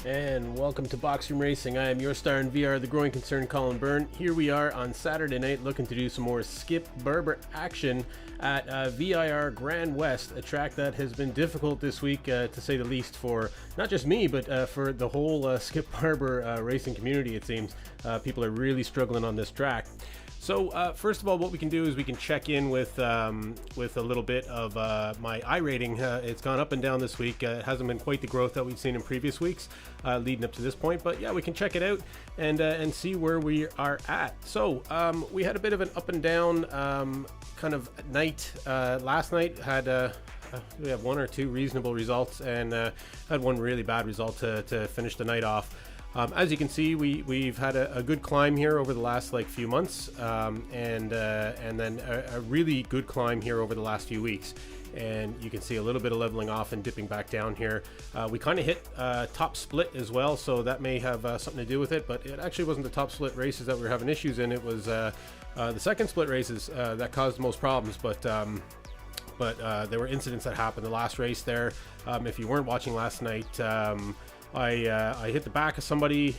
And welcome to Boxroom Racing. I am your star in VIR, the growing concern, Colin Byrne. Here we are on Saturday night looking to do some more Skip Barber action at VIR Grand West, a track that has been difficult this week, to say the least, for not just me, but for the whole Skip Barber racing community, it seems. People are really struggling on this track. So first of all, what we can do is we can check in with a little bit of my iRating. It's gone up and down this week. It hasn't been quite the growth that we've seen in previous weeks leading up to this point, but yeah, we can check it out and see where we are at. So we had a bit of an up and down kind of night. Last night had we have one or two reasonable results and had one really bad result to finish the night off. As you can see, we've had a good climb here over the last few months, and then a really good climb here over the last few weeks. And you can see a little bit of leveling off and dipping back down here. We kind of hit top split as well, so that may have something to do with it, but it actually wasn't the top split races that we were having issues in. It was the second split races that caused the most problems, but there were incidents that happened. The last race there, if you weren't watching last night, I hit the back of somebody,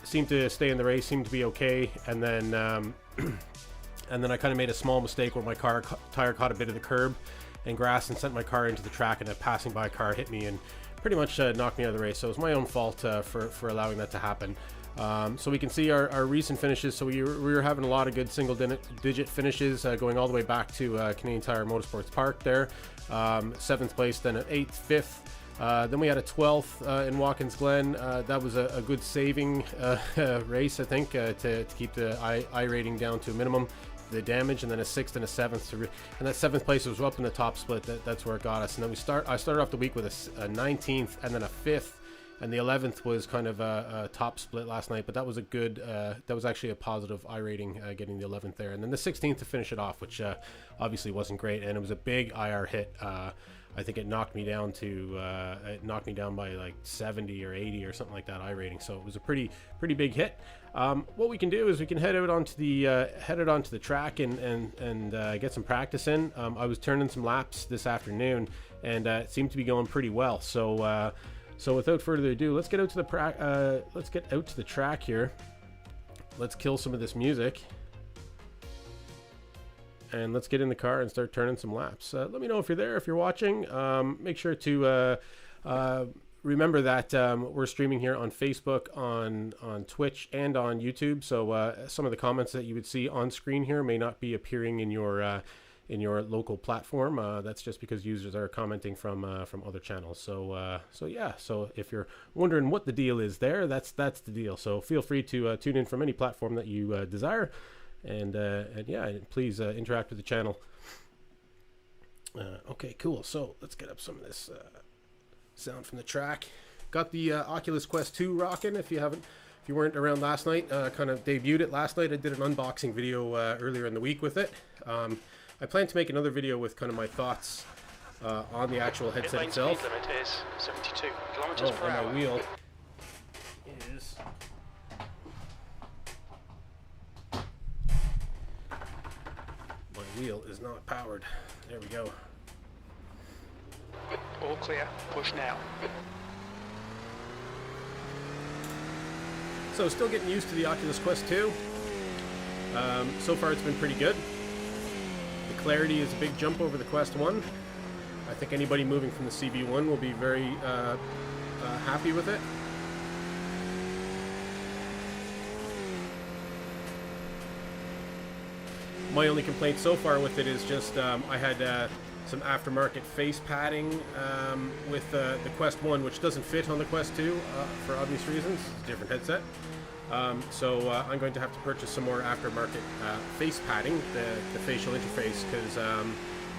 seemed to stay in the race, seemed to be okay, and then I kind of made a small mistake where my tire caught a bit of the curb and grass and sent my car into the track, and a passing by car hit me and pretty much knocked me out of the race. So it was my own fault for allowing that to happen. So we can see our recent finishes. So we were having a lot of good single-digit finishes, going all the way back to Canadian Tire Motorsports Park there. 7th place, then an 8th, 5th. Then we had a 12th in Watkins Glen. That was a good saving race, I think, to keep the I rating down to a minimum, the damage, and then a 6th and a 7th. And that 7th place was up in the top split. That's where it got us. And then I started off the week with a 19th and then a 5th. And the 11th was kind of a top split last night, but that was a good, that was actually a positive I rating, getting the 11th there. And then the 16th to finish it off, which obviously wasn't great. And it was a big IR hit. I think it knocked me down by like 70 or 80 or something like that I rating. So it was a pretty big hit. What we can do is we can head out onto the track and get some practice in. I was turning some laps this afternoon, and it seemed to be going pretty well. So without further ado, let's get out to the track here. Let's kill some of this music. And let's get in the car and start turning some laps. Let me know if you're there, if you're watching. Make sure to remember that we're streaming here on Facebook, on Twitch, and on YouTube. So some of the comments that you would see on screen here may not be appearing in your local platform. That's just because users are commenting from other channels. So yeah. So if you're wondering what the deal is there, that's the deal. So feel free to tune in from any platform that you desire. And yeah, please interact with the channel. Okay, cool. So let's get up some of this sound from the track. Got the Oculus Quest 2 rocking. If you weren't around last night, kind of debuted it last night. I did an unboxing video earlier in the week with it. I plan to make another video with kind of my thoughts on the actual headset itself. Speed limit is 72 kilometers per hour. My wheel is not powered. There we go. All clear. Push now. So still getting used to the Oculus Quest 2. So far it's been pretty good. The clarity is a big jump over the Quest 1. I think anybody moving from the CB1 will be very happy with it. My only complaint so far with it is just I had some aftermarket face padding with the Quest 1, which doesn't fit on the Quest 2 for obvious reasons. It's a different headset. So I'm going to have to purchase some more aftermarket face padding, the facial interface, because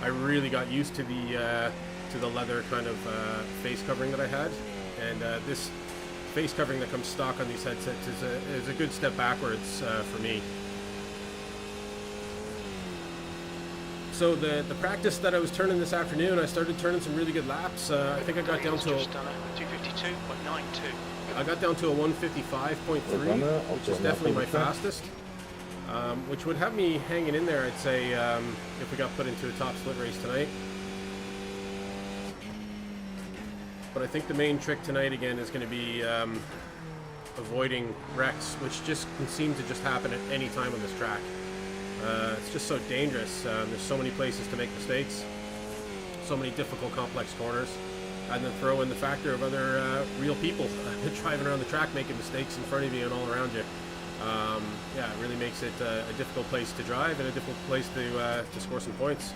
I really got used to the leather kind of face covering that I had, and this face covering that comes stock on these headsets is a good step backwards for me. So the practice that I was turning this afternoon, I started turning some really good laps. I think I got down to 252.92. I got down to a 155.3, which is definitely my fastest. Which would have me hanging in there, I'd say, if we got put into a top split race tonight. But I think the main trick tonight again is going to be avoiding wrecks, which just can seem to just happen at any time on this track. It's just so dangerous. There's so many places to make mistakes, so many difficult, complex corners, and then throw in the factor of other real people driving around the track making mistakes in front of you and all around you. Yeah, it really makes it a difficult place to drive and a difficult place to score some points.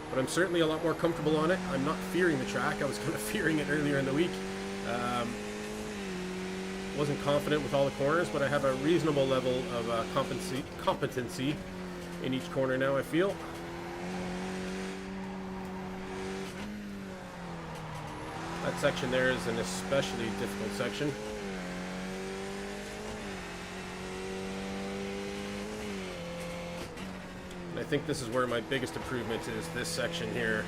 But I'm certainly a lot more comfortable on it. I'm not fearing the track. I was kind of fearing it earlier in the week. Wasn't confident with all the corners, but I have a reasonable level of competency in each corner now, I feel. That section there is an especially difficult section. And I think this is where my biggest improvement is, this section here.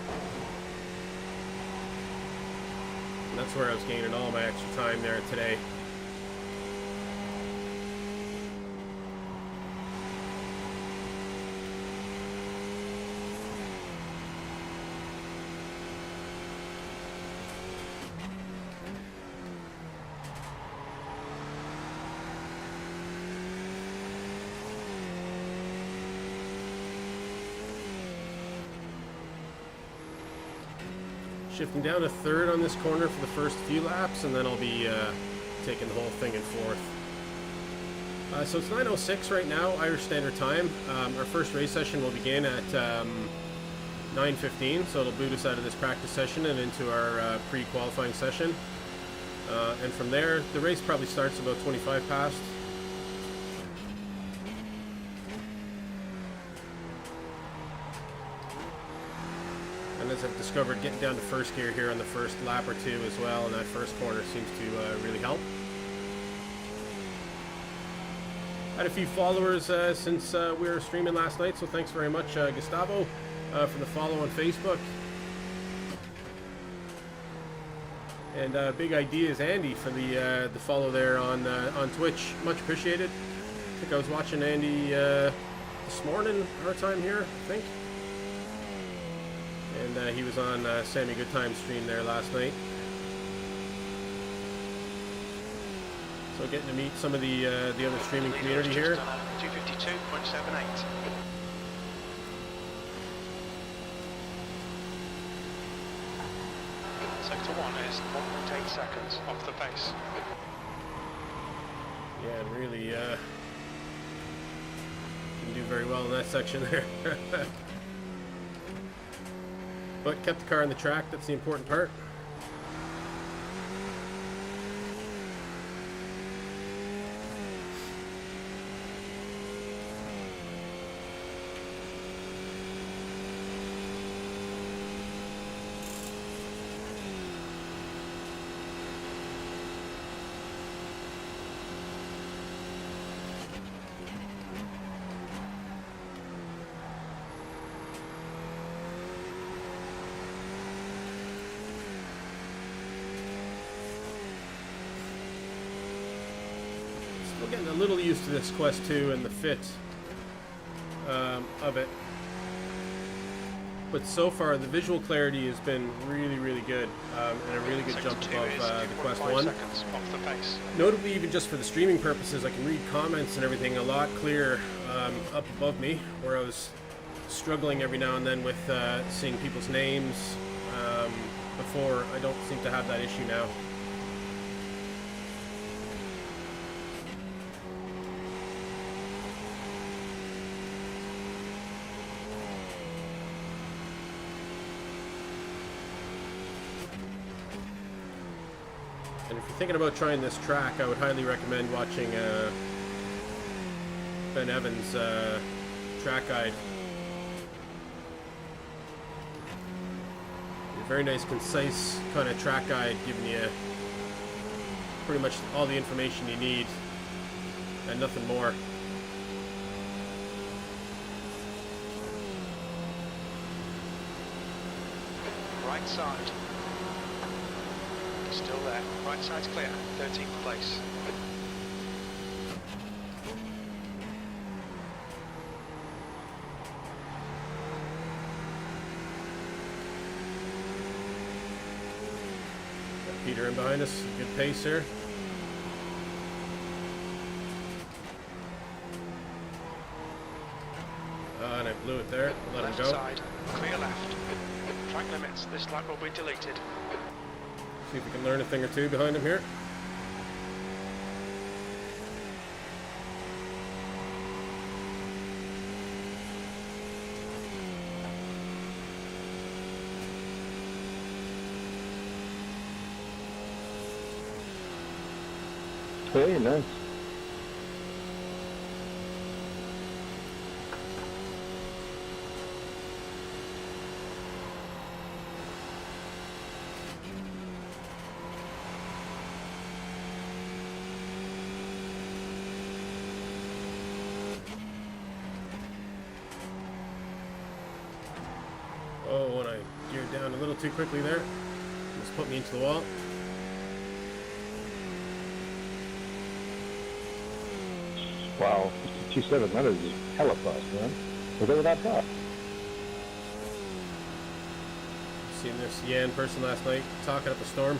And that's where I was gaining all my extra time there today. Shifting down to third on this corner for the first few laps, and then I'll be taking the whole thing in fourth. So it's 9:06 right now, Irish Standard Time. Our first race session will begin at 9:15, so it'll boot us out of this practice session and into our pre-qualifying session. And from there, the race probably starts about 25 past. As I've discovered, getting down to first gear here on the first lap or two as well, and that first corner seems to really help. Had a few followers since we were streaming last night, so thanks very much, Gustavo, for the follow on Facebook. And Big Ideas Andy for the follow there on Twitch. Much appreciated. I think I was watching Andy this morning, our time here, I think. And he was on Sammy Goodtime's stream there last night. So getting to meet some of the other streaming community here. 252.78. Sector 1 is 1.8 seconds off the pace. Yeah, and really didn't do very well in that section there. But kept the car on the track, that's the important part. Getting a little used to this Quest 2 and the fit of it, but so far the visual clarity has been really good, and a really good jump above the Quest 1. Notably, even just for the streaming purposes, I can read comments and everything a lot clearer up above me, where I was struggling every now and then with seeing people's names before. I don't seem to have that issue now. And if you're thinking about trying this track, I would highly recommend watching Ben Evans' track guide. A very nice, concise kind of track guide, giving you pretty much all the information you need and nothing more. Right side. Still there. Right side's clear. 13th place. McLaren behind us. Good pace here. And I blew it there. Let him Left go. side, clear left. Track limits, this lap will be deleted. See if we can learn a thing or two behind him here. Hey, nice. Oh, and I geared down a little too quickly there. Almost put me into the wall. Wow, 57 meters is hella fast, man. Was it that fast? Seen this Yan person last night talking up a storm.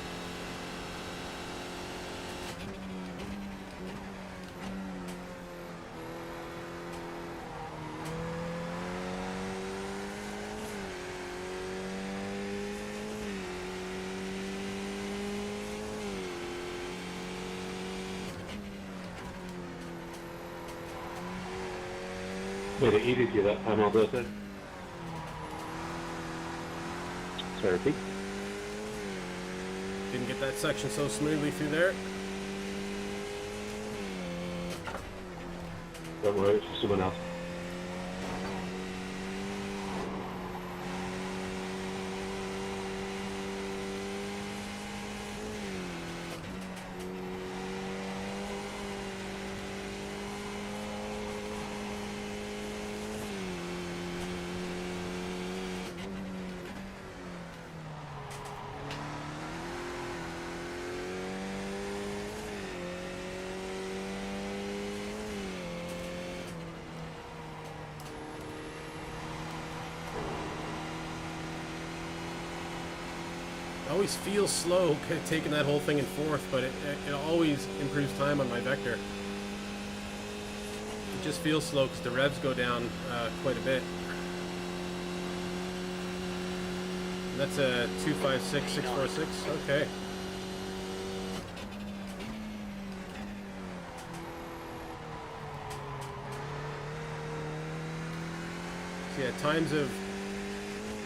Made it easy to you that time, Alberto. Sorry, repeat. Didn't get that section so smoothly through there. Don't worry, it's for someone else. I always feel slow taking that whole thing in fourth, but it always improves time on my vector. It just feels slow because the revs go down quite a bit. That's a 256.646. Okay. So yeah, times have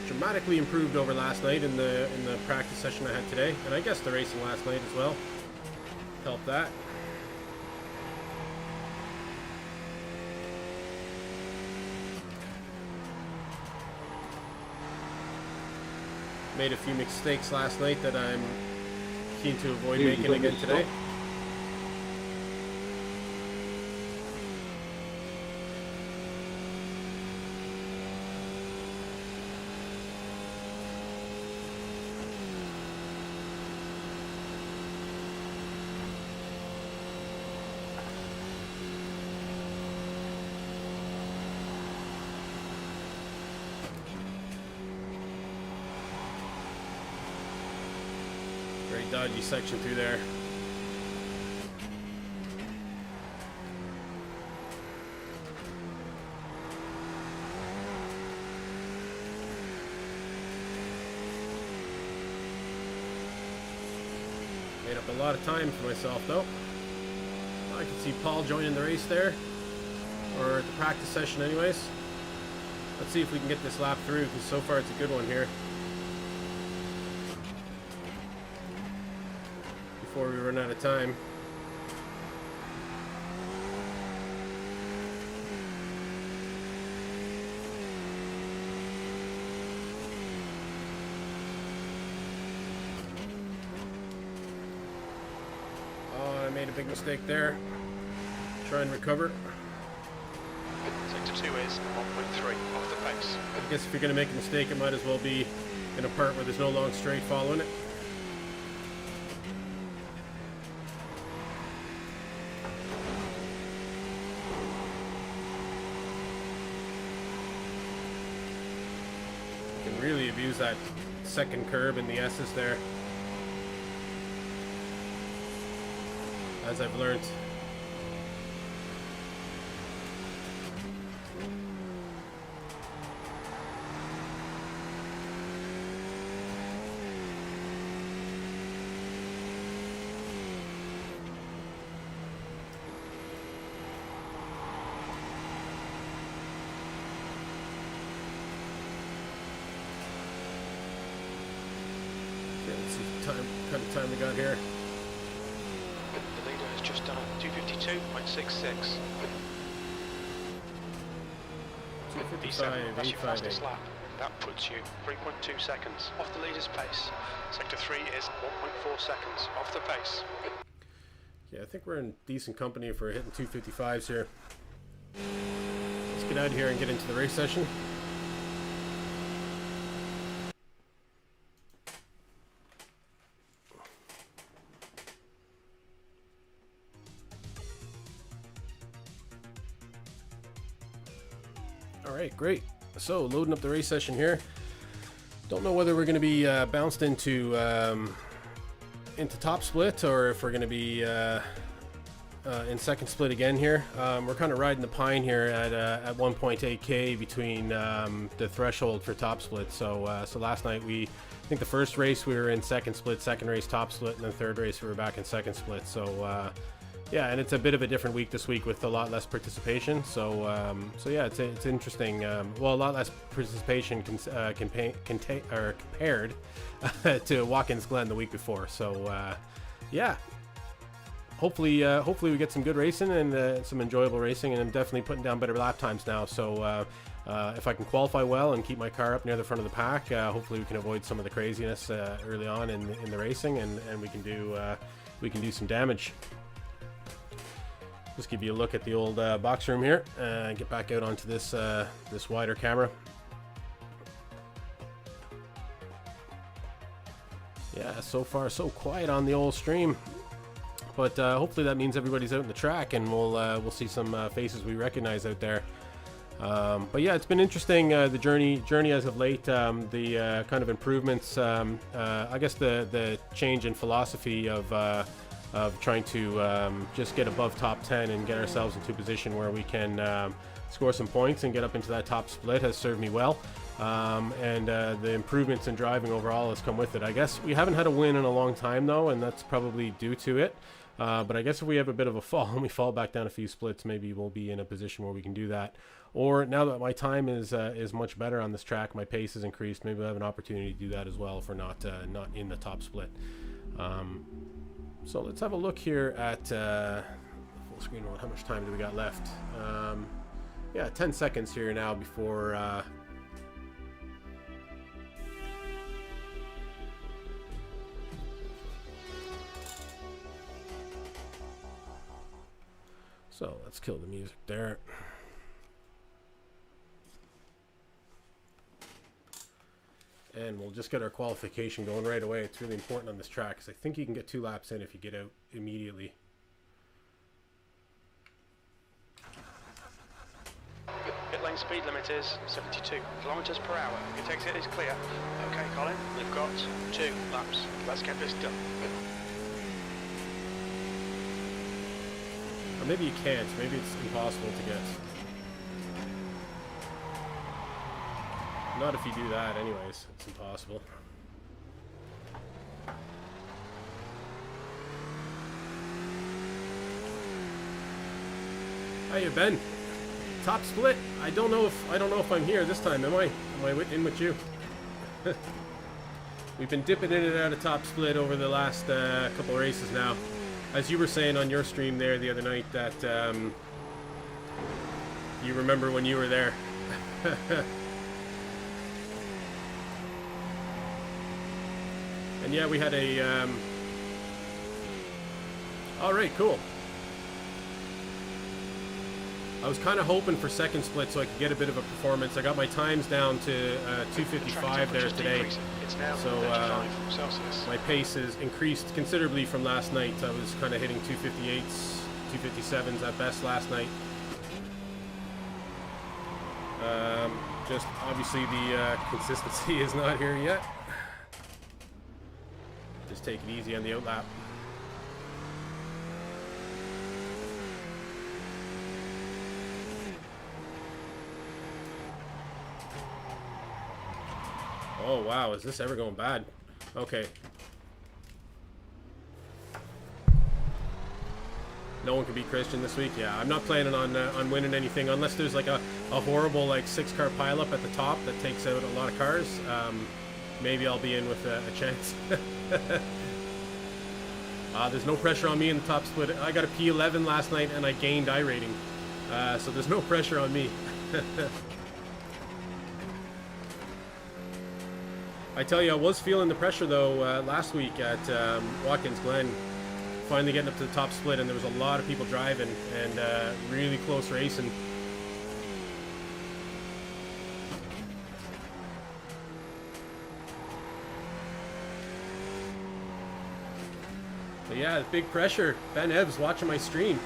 dramatically improved over last night in the practice session I had today, and I guess the racing last night as well helped that. Made a few mistakes last night that I'm keen to avoid making again today. Very dodgy section through there. Made up a lot of time for myself though. I can see Paul joining the race there, or the practice session anyways. Let's see if we can get this lap through, because so far it's a good one here. Before we run out of time. Oh, I made a big mistake there. Try and recover. Sector 2 is 1.3 off the pace. I guess if you're going to make a mistake, it might as well be in a part where there's no long straight following it. Really abuse that second curb in the S's there. as I've learned. Time, kind of time we got here. The leader has just done a 252.66. The 7, that's your fastest lap. That puts you 3.2 seconds off the leader's pace. Sector 3 is 1.4 seconds off the pace. Yeah, I think we're in decent company if we're hitting 255s here. Let's get out of here and get into the race session. Alright, great. So, loading up the race session here. Don't know whether we're going to be bounced into top split or if we're going to be in second split again here. We're kind of riding the pine here at 1.8k between the threshold for top split. So so last night I think the first race we were in second split, second race top split, and the third race we were back in second split. So yeah, and it's a bit of a different week this week with a lot less participation. So so yeah, it's interesting. Well, a lot less participation compared to Watkins Glen the week before. So yeah. Hopefully we get some good racing and some enjoyable racing, and I'm definitely putting down better lap times now. So if I can qualify well and keep my car up near the front of the pack, hopefully we can avoid some of the craziness early on in the racing, and we can do some damage. Just give you a look at the old box room here and get back out onto this this wider camera. Yeah, so far so quiet on the old stream. But hopefully that means everybody's out in the track, and we'll see some faces we recognize out there. But yeah, it's been interesting, the journey as of late. The kind of improvements. I guess the change in philosophy of trying to just get above top 10 and get ourselves into a position where we can score some points and get up into that top split has served me well. And the improvements in driving overall has come with it. I guess we haven't had a win in a long time though, and that's probably due to it. But I guess if we have a bit of a fall and we fall back down a few splits, maybe we'll be in a position where we can do that. Or now that my time is much better on this track, my pace has increased, maybe we'll have an opportunity to do that as well if we're not in the top split. So let's have a look here at full screen mode. How much time do we got left? Yeah, 10 seconds here now before so let's kill the music there. And we'll just get our qualification going right away. It's really important on this track because I think you can get 2 laps in if you get out immediately. Pit lane speed limit is 72 kilometers per hour. Your exit is clear. Okay, Colin, we've got 2 laps. Let's get this done. Or maybe you can't. Maybe it's impossible to get. Not if you do that anyways. It's impossible. How you been? Top split. I don't know if I'm here this time. Am I in with you? We've been dipping in and out of top split over the last couple of races now. As you were saying on your stream there the other night that you remember when you were there. And yeah, we had a all right, cool. I was kind of hoping for second split so I could get a bit of a performance. I got my times down to 255 there today. So my pace has increased considerably from last night. I was kind of hitting 258s, 257s at best last night. Just obviously the consistency is not here yet. Just take it easy on the outlap. Oh, wow. Is this ever going bad? Okay. No one can beat Christian this week. Yeah, I'm not planning on winning anything unless there's like a horrible like 6-car pileup at the top that takes out a lot of cars. Maybe I'll be in with a chance. There's no pressure on me in the top split. I got a P11 last night and I gained I rating. So there's no pressure on me. I tell you, I was feeling the pressure though last week at Watkins Glen. Finally getting up to the top split, and there was a lot of people driving and really close racing. But yeah, big pressure. Ben Ebbs watching my stream.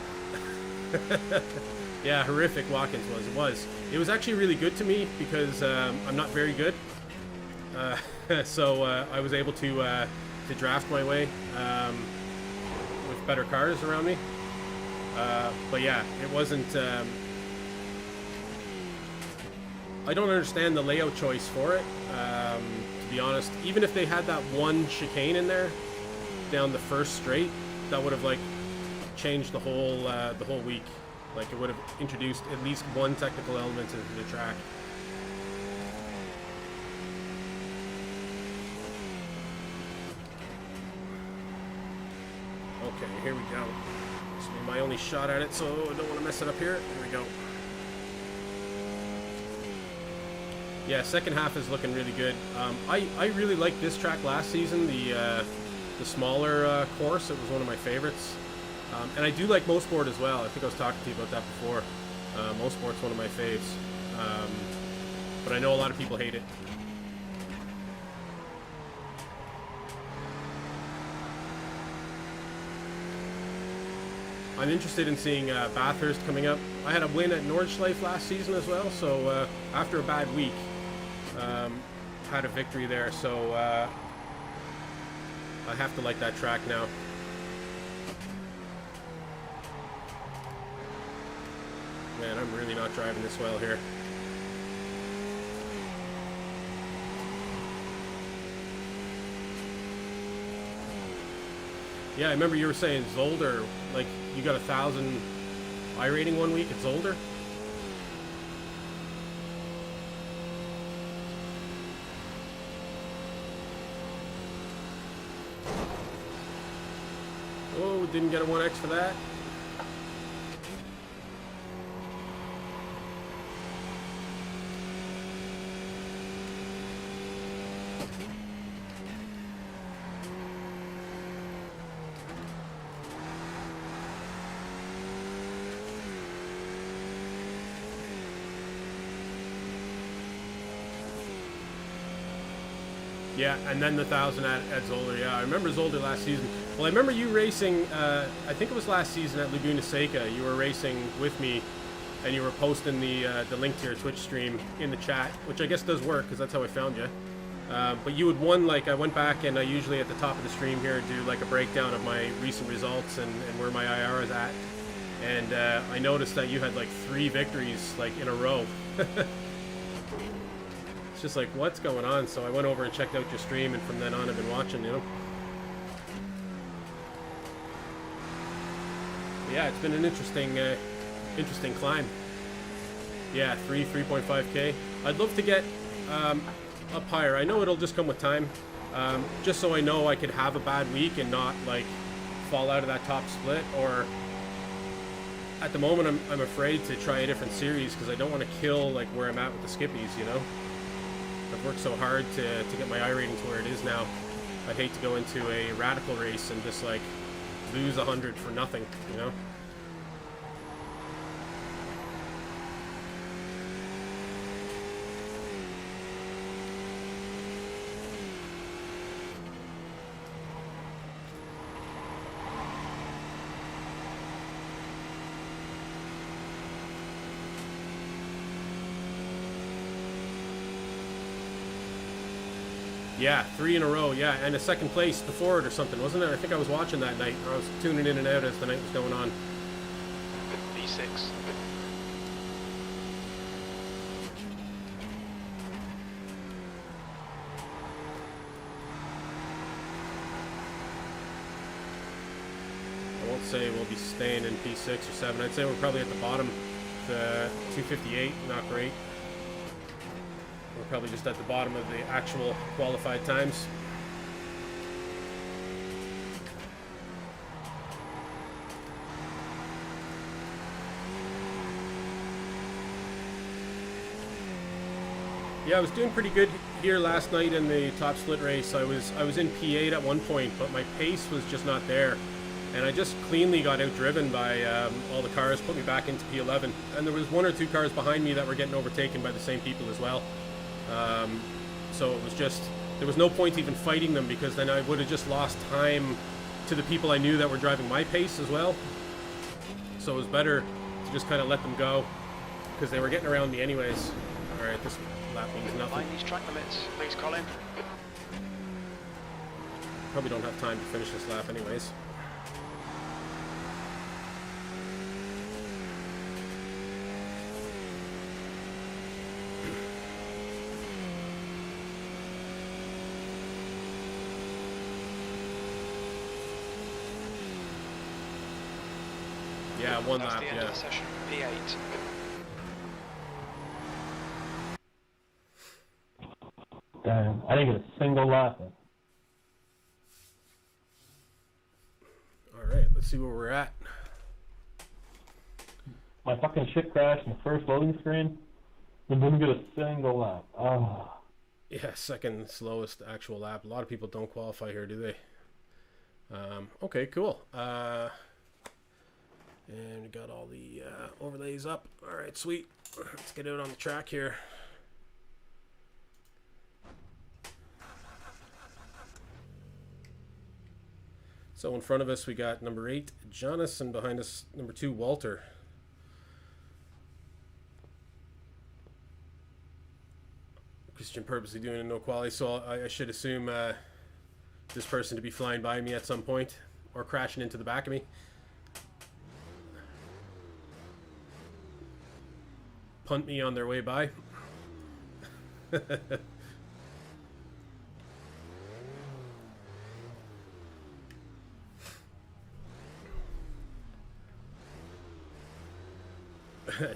Yeah, horrific Watkins was. It was actually really good to me because I'm not very good. So I was able to draft my way with better cars around me. But yeah, it wasn't... I don't understand the layout choice for it, to be honest. Even if they had that one chicane in there, down the first straight, that would have like changed the whole week. Like it would have introduced at least one technical element into the track. Okay, here we go. This will be my only shot at it, so I don't want to mess it up here. Here we go. Yeah, second half is looking really good. I really liked this track last season, the smaller course. It was one of my favorites. And I do like Most Sport as well. I think I was talking to you about that before. Most Sport's one of my faves. But I know a lot of people hate it. I'm interested in seeing Bathurst coming up. I had a win at Nordschleife last season as well, so after a bad week, had a victory there, so I have to like that track now. Man, I'm really not driving this well here. Yeah, I remember you were saying Zolder, like you got 1,000 I rating one week at Zolder. Oh, didn't get a 1X for that. Yeah, and then the 1,000 at Zolder. Yeah, I remember Zolder last season. Well, I remember you racing, I think it was last season at Laguna Seca. You were racing with me, and you were posting the link to your Twitch stream in the chat, which I guess does work, because that's how I found you. But you had won, like, I went back, and I usually at the top of the stream here do, like, a breakdown of my recent results and where my IR is at. And I noticed that you had, like, 3 victories, like, in a row. It's just like, what's going on? So I went over and checked out your stream, and from then on I've been watching, you know. But yeah, it's been an interesting climb. Yeah, 3.5K. I'd love to get up higher. I know it'll just come with time. Just so I know I could have a bad week and not like fall out of that top split. Or at the moment I'm afraid to try a different series because I don't want to kill like where I'm at with the skippies, you know. I've worked so hard to get my I rating to where it is now. I'd hate to go into a radical race and just like lose 100 for nothing, you know. Yeah, 3 in a row, yeah, and a second place before it or something, wasn't it? I think I was watching that night, or I was tuning in and out as the night was going on. V6. say we'll be staying in P6 or 7. I'd say we're probably at the bottom, the 258, not great. We're probably just at the bottom of the actual qualified times. Yeah, I was doing pretty good here last night in the top split race. I was in P8 at one point, but my pace was just not there. And I just cleanly got outdriven by all the cars, put me back into P11. And there was 1 or 2 cars behind me that were getting overtaken by the same people as well. So it was just, there was no point even fighting them, because then I would have just lost time to the people I knew that were driving my pace as well. So it was better to just kind of let them go, because they were getting around me anyways. All right, this lap means nothing. Mind these track limits, please, Colin. Probably don't have time to finish this lap anyways. Yeah, one lap, the end yeah. of the session, P8. Damn, I didn't get a single lap in. Alright, let's see where we're at. My fucking shit crashed in the first loading screen and didn't get a single lap. Oh. Yeah, second slowest actual lap. A lot of people don't qualify here, do they? Okay, cool. And we got all the overlays up. Alright, sweet. Let's get out on the track here. So in front of us we got number 8, Jonas, and behind us number 2, Walter. Christian purposely doing a no quali, so I should assume this person to be flying by me at some point, or crashing into the back of me. Punt me on their way by.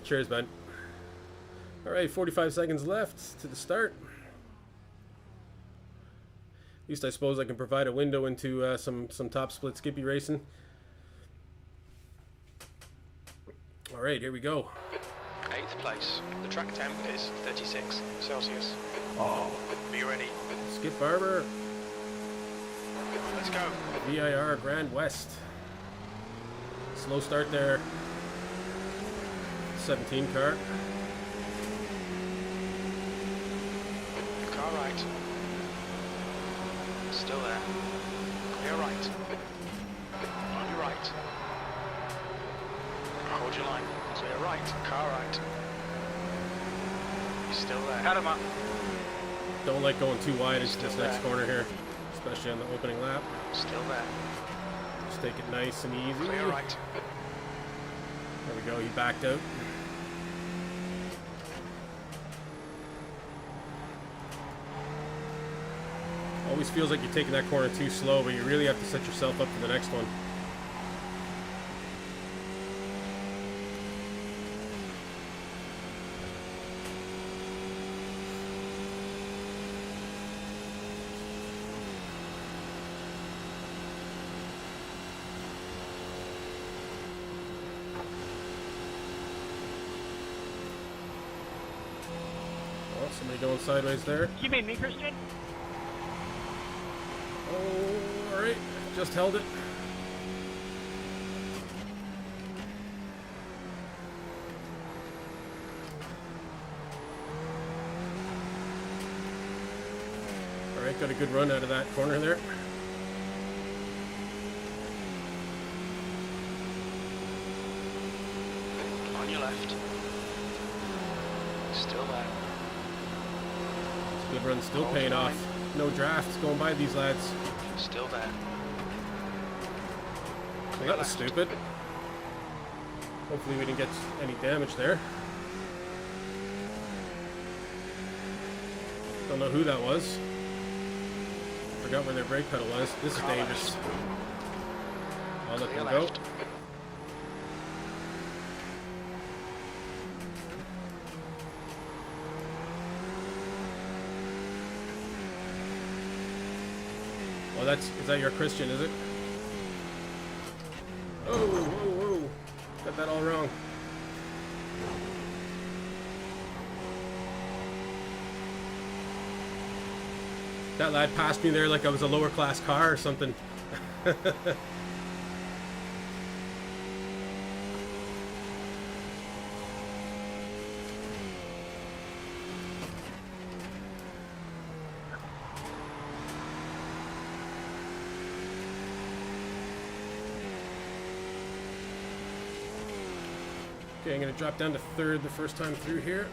Cheers, bud. Alright, 45 seconds left to the start. At least I suppose I can provide a window into some top split skippy racing. Alright, here we go. 8th place. The track temp is 36 Celsius. Oh. Be ready. Skip Barber. Let's go. VIR Grand West. Slow start there. 17 car. Car right. Still there. Clear right. On your right. Hold your line. Clear right. Car right. You're still there. Cut him up. Don't like going too wide into Still this next there. corner here, especially on the opening lap. Still there. Just take it nice and easy. Clear right. There we go, he backed out. Always feels like you're taking that corner too slow, but you really have to set yourself up for the next one. Oh, somebody going sideways there. You mean me, Christian? Oh, alright. Just held it. Alright, got a good run out of that corner there. On your left. Still there. Good run, still paying off. No drafts going by these lads. Still there. Well, that was stupid. Hopefully we didn't get any damage there. Don't know who that was. Forgot where their brake pedal was. This is dangerous. I'll let them go. is that your Christian, is it? Oh, whoa, whoa. Got that all wrong. That lad passed me there like I was a lower class car or something. Okay, I'm going to drop down to third the first time through here.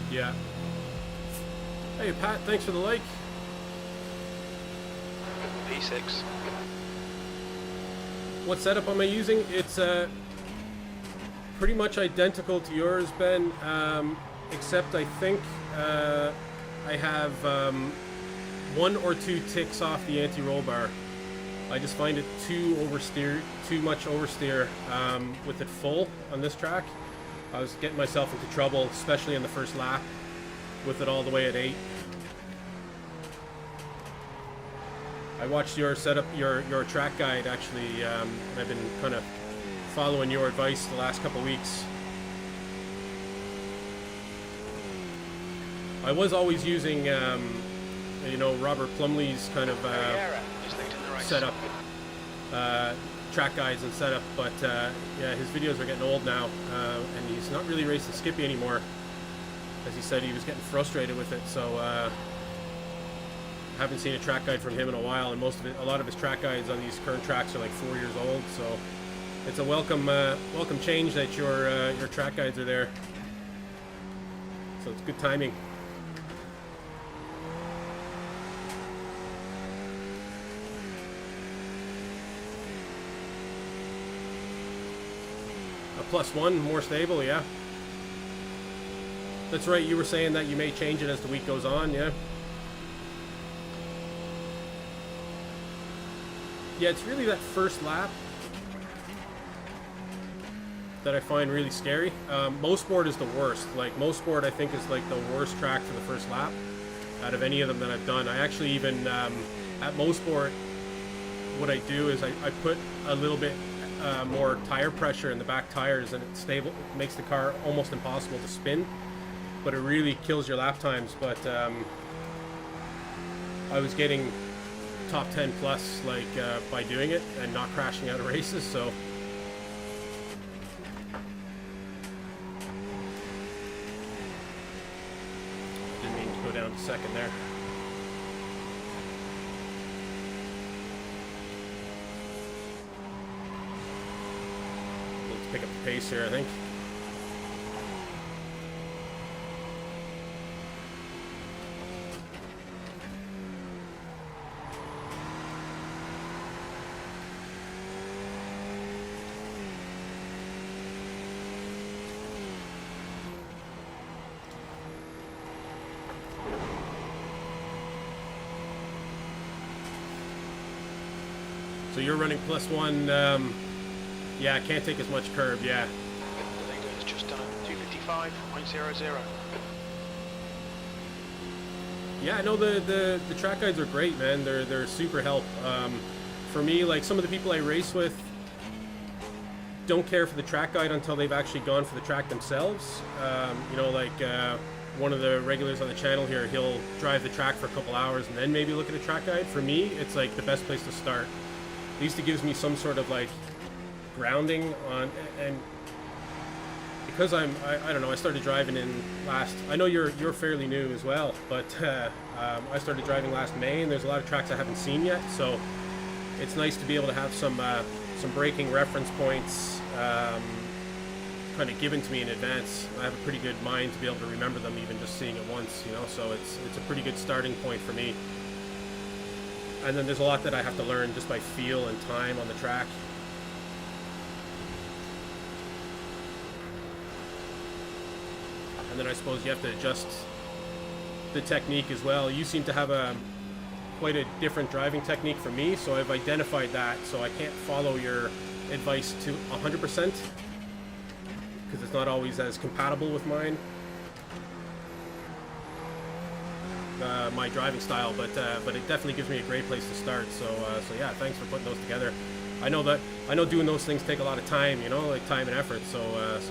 Yeah. Hey Pat, thanks for the like. P6. What setup am I using? It's pretty much identical to yours, Ben, except I think I have 1 or 2 ticks off the anti-roll bar. I just find it too much oversteer with it full on this track. I was getting myself into trouble, especially in the first lap, with it all the way at 8. I watched your setup, your track guide actually. I've been kind of following your advice the last couple weeks. I was always using, you know, Robert Plumley's kind of setup, track guides and setup, but yeah, his videos are getting old now, and he's not really racing Skippy anymore. As he said, he was getting frustrated with it, so haven't seen a track guide from him in a while, and a lot of his track guides on these current tracks are like 4 years old, so it's a welcome change that your track guides are there. So it's good timing. A +1, more stable, yeah. That's right, you were saying that you may change it as the week goes on, yeah? Yeah, it's really that first lap that I find really scary. Mosport is the worst. Like, Mosport I think is like the worst track for the first lap out of any of them that I've done. I actually even, at Mosport, what I do is I put a little bit more tire pressure in the back tires, and it makes the car almost impossible to spin, but it really kills your lap times. But I was getting top 10 plus like by doing it and not crashing out of races, so didn't mean to go down to second there. Let's pick up the pace here, I think. So you're running +1, yeah, I can't take as much curb, yeah. The leader has just done a 255.00. Yeah, no, the track guides are great, man. They're super help. For me, like, some of the people I race with don't care for the track guide until they've actually gone for the track themselves. You know, like one of the regulars on the channel here, he'll drive the track for a couple hours and then maybe look at a track guide. For me, it's like the best place to start. At least it gives me some sort of like grounding on, and because I don't know, I started driving in last, I know you're fairly new as well, but I started driving last May, and there's a lot of tracks I haven't seen yet, so it's nice to be able to have some braking reference points kind of given to me in advance. I have a pretty good mind to be able to remember them even just seeing it once, you know, so it's a pretty good starting point for me. And then there's a lot that I have to learn just by feel and time on the track. And then I suppose you have to adjust the technique as well. You seem to have a quite a different driving technique for me, so I've identified that. So I can't follow your advice to 100% because it's not always as compatible with mine, my driving style. But it definitely gives me a great place to start. So yeah, thanks for putting those together. I know doing those things take a lot of time, you know, like time and effort. So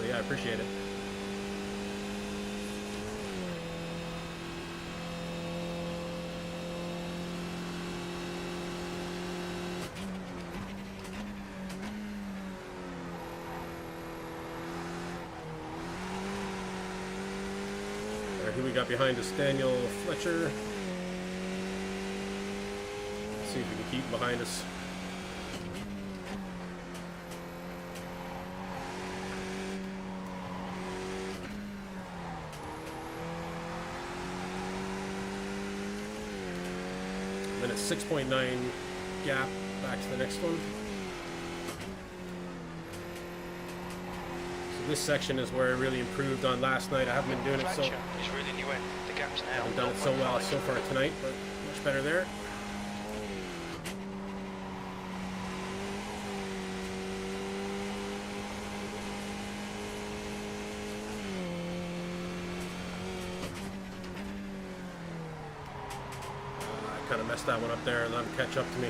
yeah, I appreciate it. Who we got behind us? Daniel Fletcher. Let's see if we can keep him behind us. Then it's 6.9 gap back to the next one. This section is where I really improved on last night. I haven't been doing it so. I haven't done it so well so far tonight, but much better there. I kind of messed that one up there and let him catch up to me.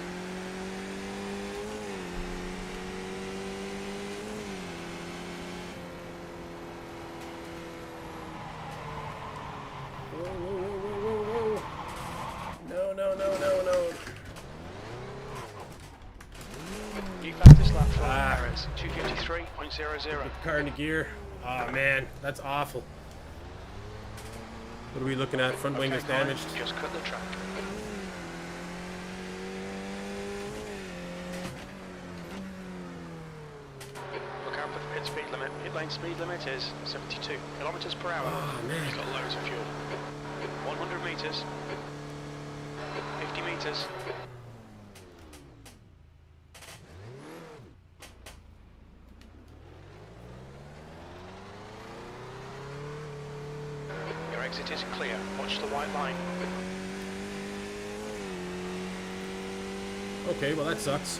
Put the car into gear. Oh man, that's awful. What are we looking at? Front wing is damaged. Just cut the track. Look out for the pit speed limit. Pit lane speed limit is 72 kilometers per hour. Oh man. You've got loads of fuel. 100 meters. 50 meters. Exit is clear. Watch the white line. Okay, well that sucks.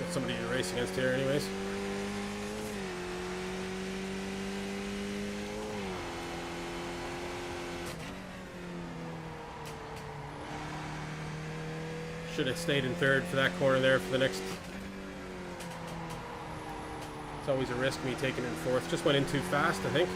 Got somebody to race against here anyways. Should have stayed in third for that corner there for the next. It's always a risk me taking it in fourth. Just went in too fast, I think.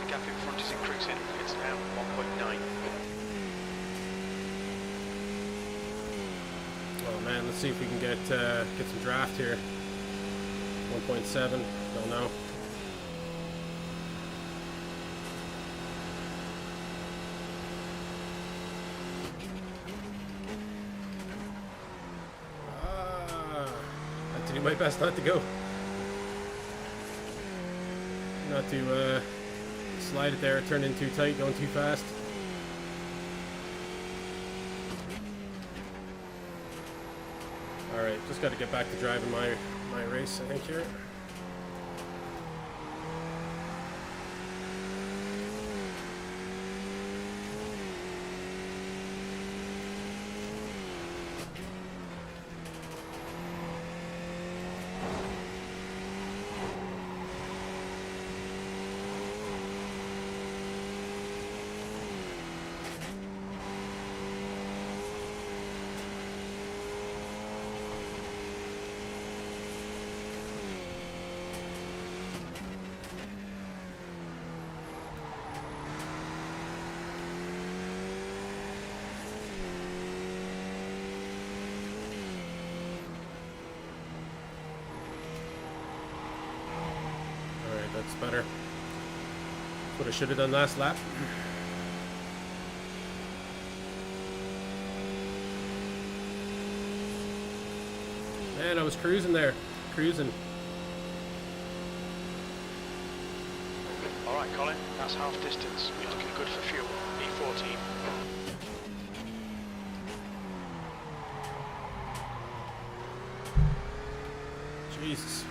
Gap in front is increasing. It's now 1.9. Oh man, let's see if we can get some draft here. 1.7. Don't know. I had to do my best not to go. Not to slide it there, it turned in too tight, going too fast. Alright, just got to get back to driving my race, I think, here. better. That's what I should have done last lap. Man, I was cruising there. Cruising. Alright, Colin, that's half distance. You're looking good for fuel. E14. Jesus.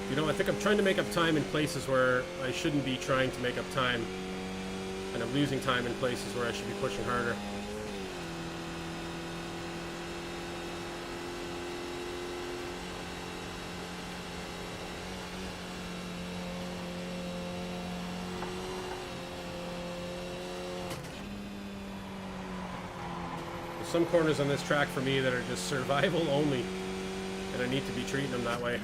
You know, I think I'm trying to make up time in places where I shouldn't be trying to make up time. And I'm losing time in places where I should be pushing harder. There's some corners on this track for me that are just survival only. And I need to be treating them that way.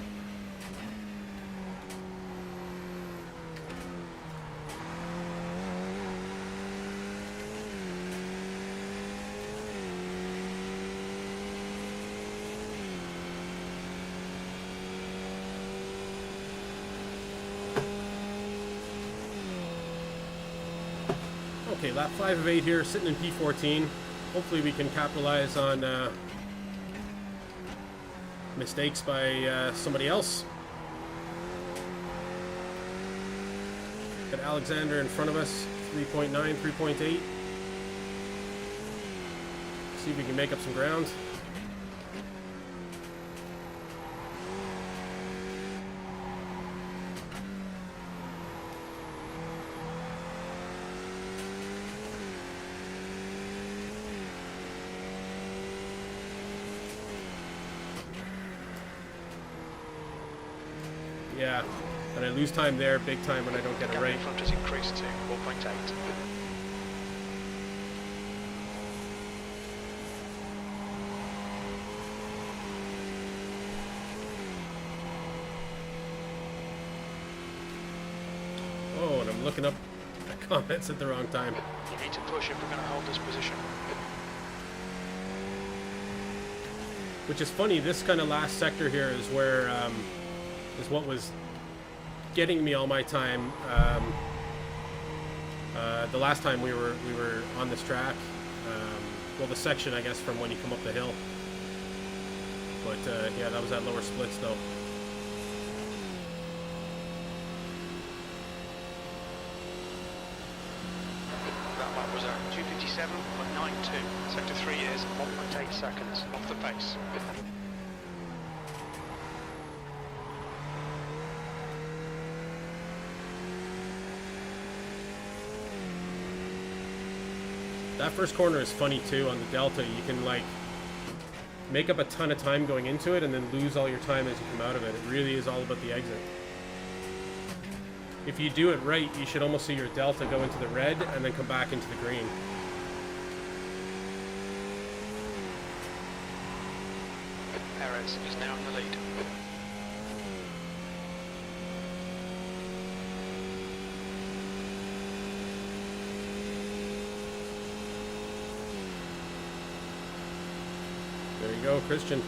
Okay, lap 5 of 8 here, sitting in P14. Hopefully we can capitalize on mistakes by somebody else. Got Alexander in front of us, 3.9, 3.8. See if we can make up some ground. Yeah, and I lose time there big time when I don't get it right. The front has increased to 4.8. Oh, and I'm looking up the comments at the wrong time. You need to push if we're going to hold this position. Which is funny, this kind of last sector here is where, is what was getting me all my time. The last time we were on this track, well, the section, I guess, from when you come up the hill. But yeah, that was at lower splits though. That lap was at 2:57.92. Sector 3 is 1.8 seconds off the pace. That first corner is funny too on the Delta. You can like make up a ton of time going into it and then lose all your time as you come out of it. It really is all about the exit. If you do it right, you should almost see your Delta go into the red and then come back into the green. Perez is now in the lead. There you go, Christian.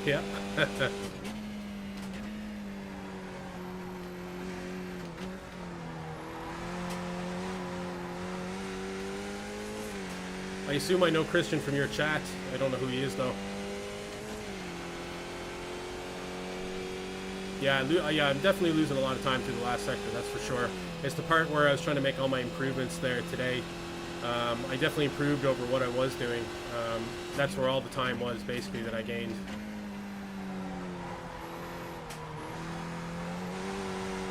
Yeah. I assume I know Christian from your chat. I don't know who he is though. Yeah, yeah, I'm definitely losing a lot of time through the last sector, that's for sure. It's the part where I was trying to make all my improvements there today. I definitely improved over what I was doing. That's where all the time was, basically, that I gained.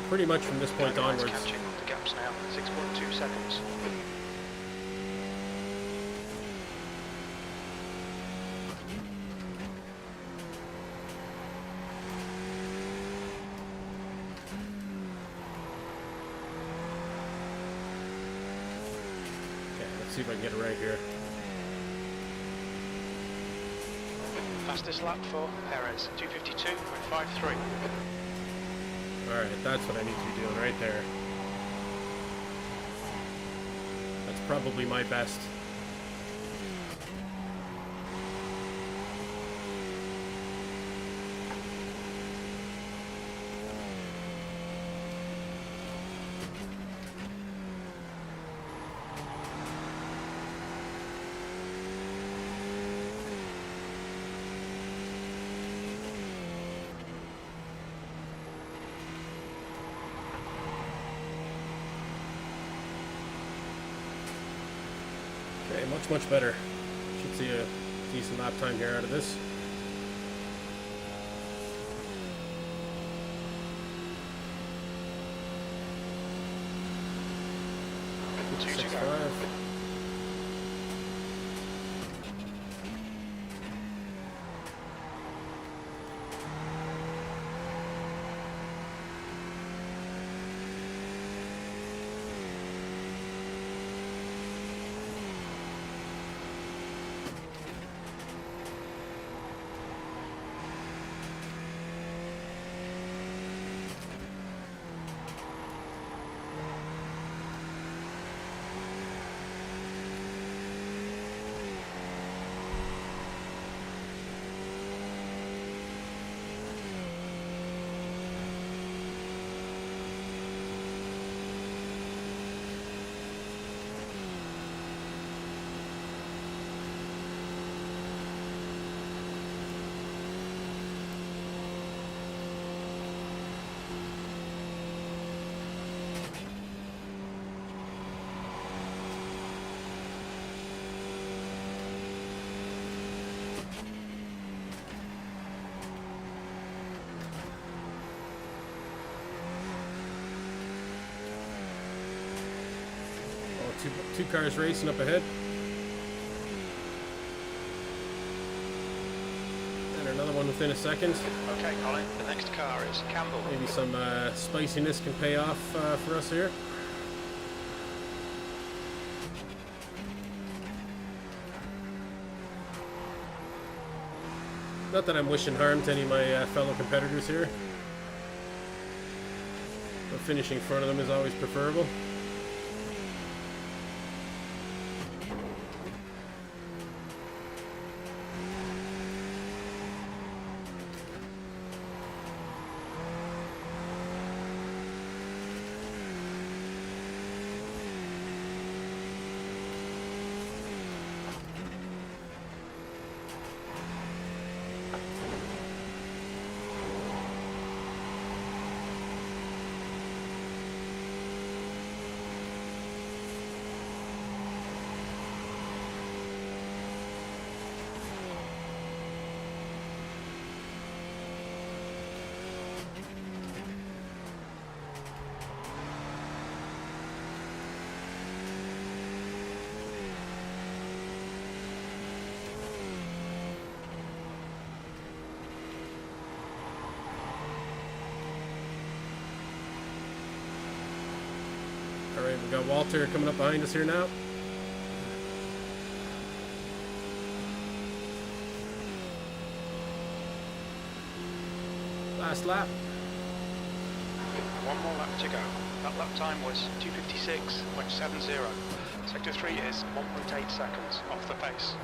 Pretty much from this point onwards. Catching the gaps now, 6.2 seconds. see if I can get it right here. Fastest lap for Perez, 252.53. Alright, that's what I need to be doing right there. That's probably my best. Okay, much better. Should see a decent lap time here out of this. Two to 6.5. go. Two cars racing up ahead. And another one within a second. Okay, Colin, the next car is Campbell. Maybe some spiciness can pay off for us here. Not that I'm wishing harm to any of my fellow competitors here, but finishing in front of them is always preferable. Alright, we've got Walter coming up behind us here now. Last lap. One more lap to go. That lap time was 256.70. Sector 3 is 1.8 seconds off the pace.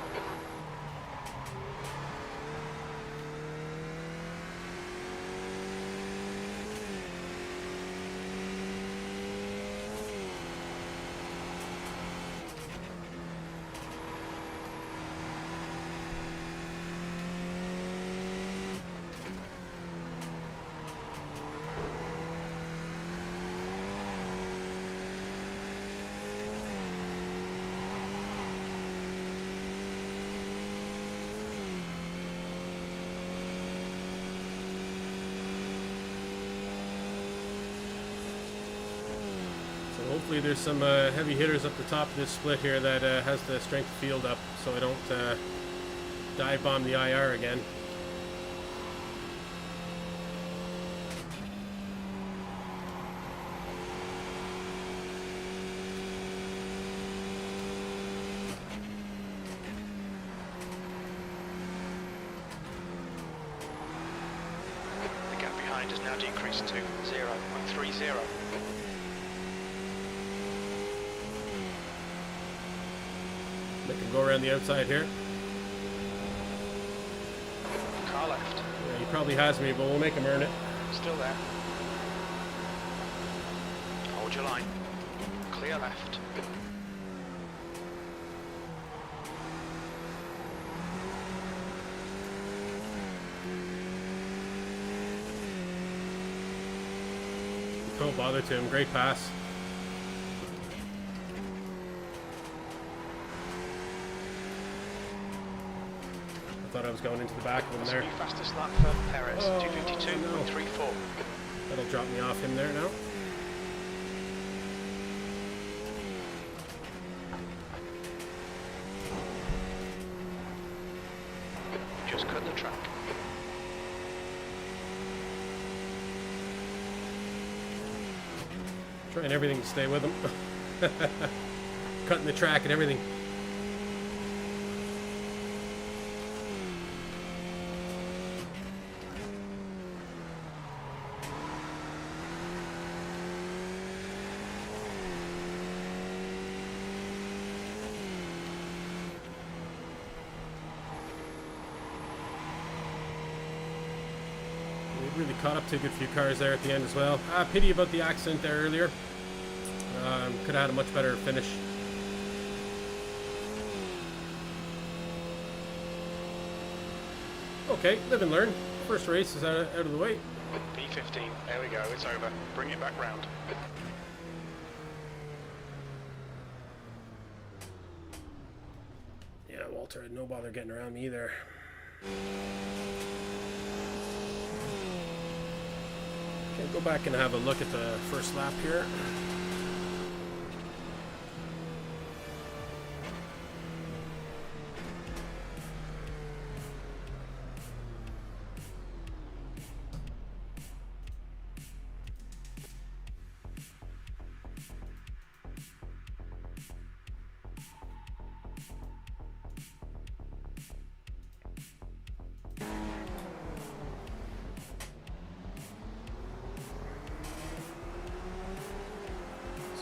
Hopefully there's some heavy hitters up the top of this split here that has the strength of field up, so I don't dive bomb the IR again. decrease to 0.30. Make him go around the outside here. Car left. Yeah, he probably has me, but we'll make him earn it. Still there. Hold your line. Clear left. Don't bother to him. Great pass. I thought I was going into the back of him there. Fastest lap for Perez, 252.34. That'll drop me off him there now. Just cut the track. Trying everything to stay with him. Cutting the track and everything. Really caught up to a good few cars there at the end as well. Pity about the accident there earlier. Could have had a much better finish. Okay, live and learn. First race is out of the way. P15, there we go, it's over. Bring it back round. Yeah, Walter had no bother getting around me either. Okay, go back and have a look at the first lap here.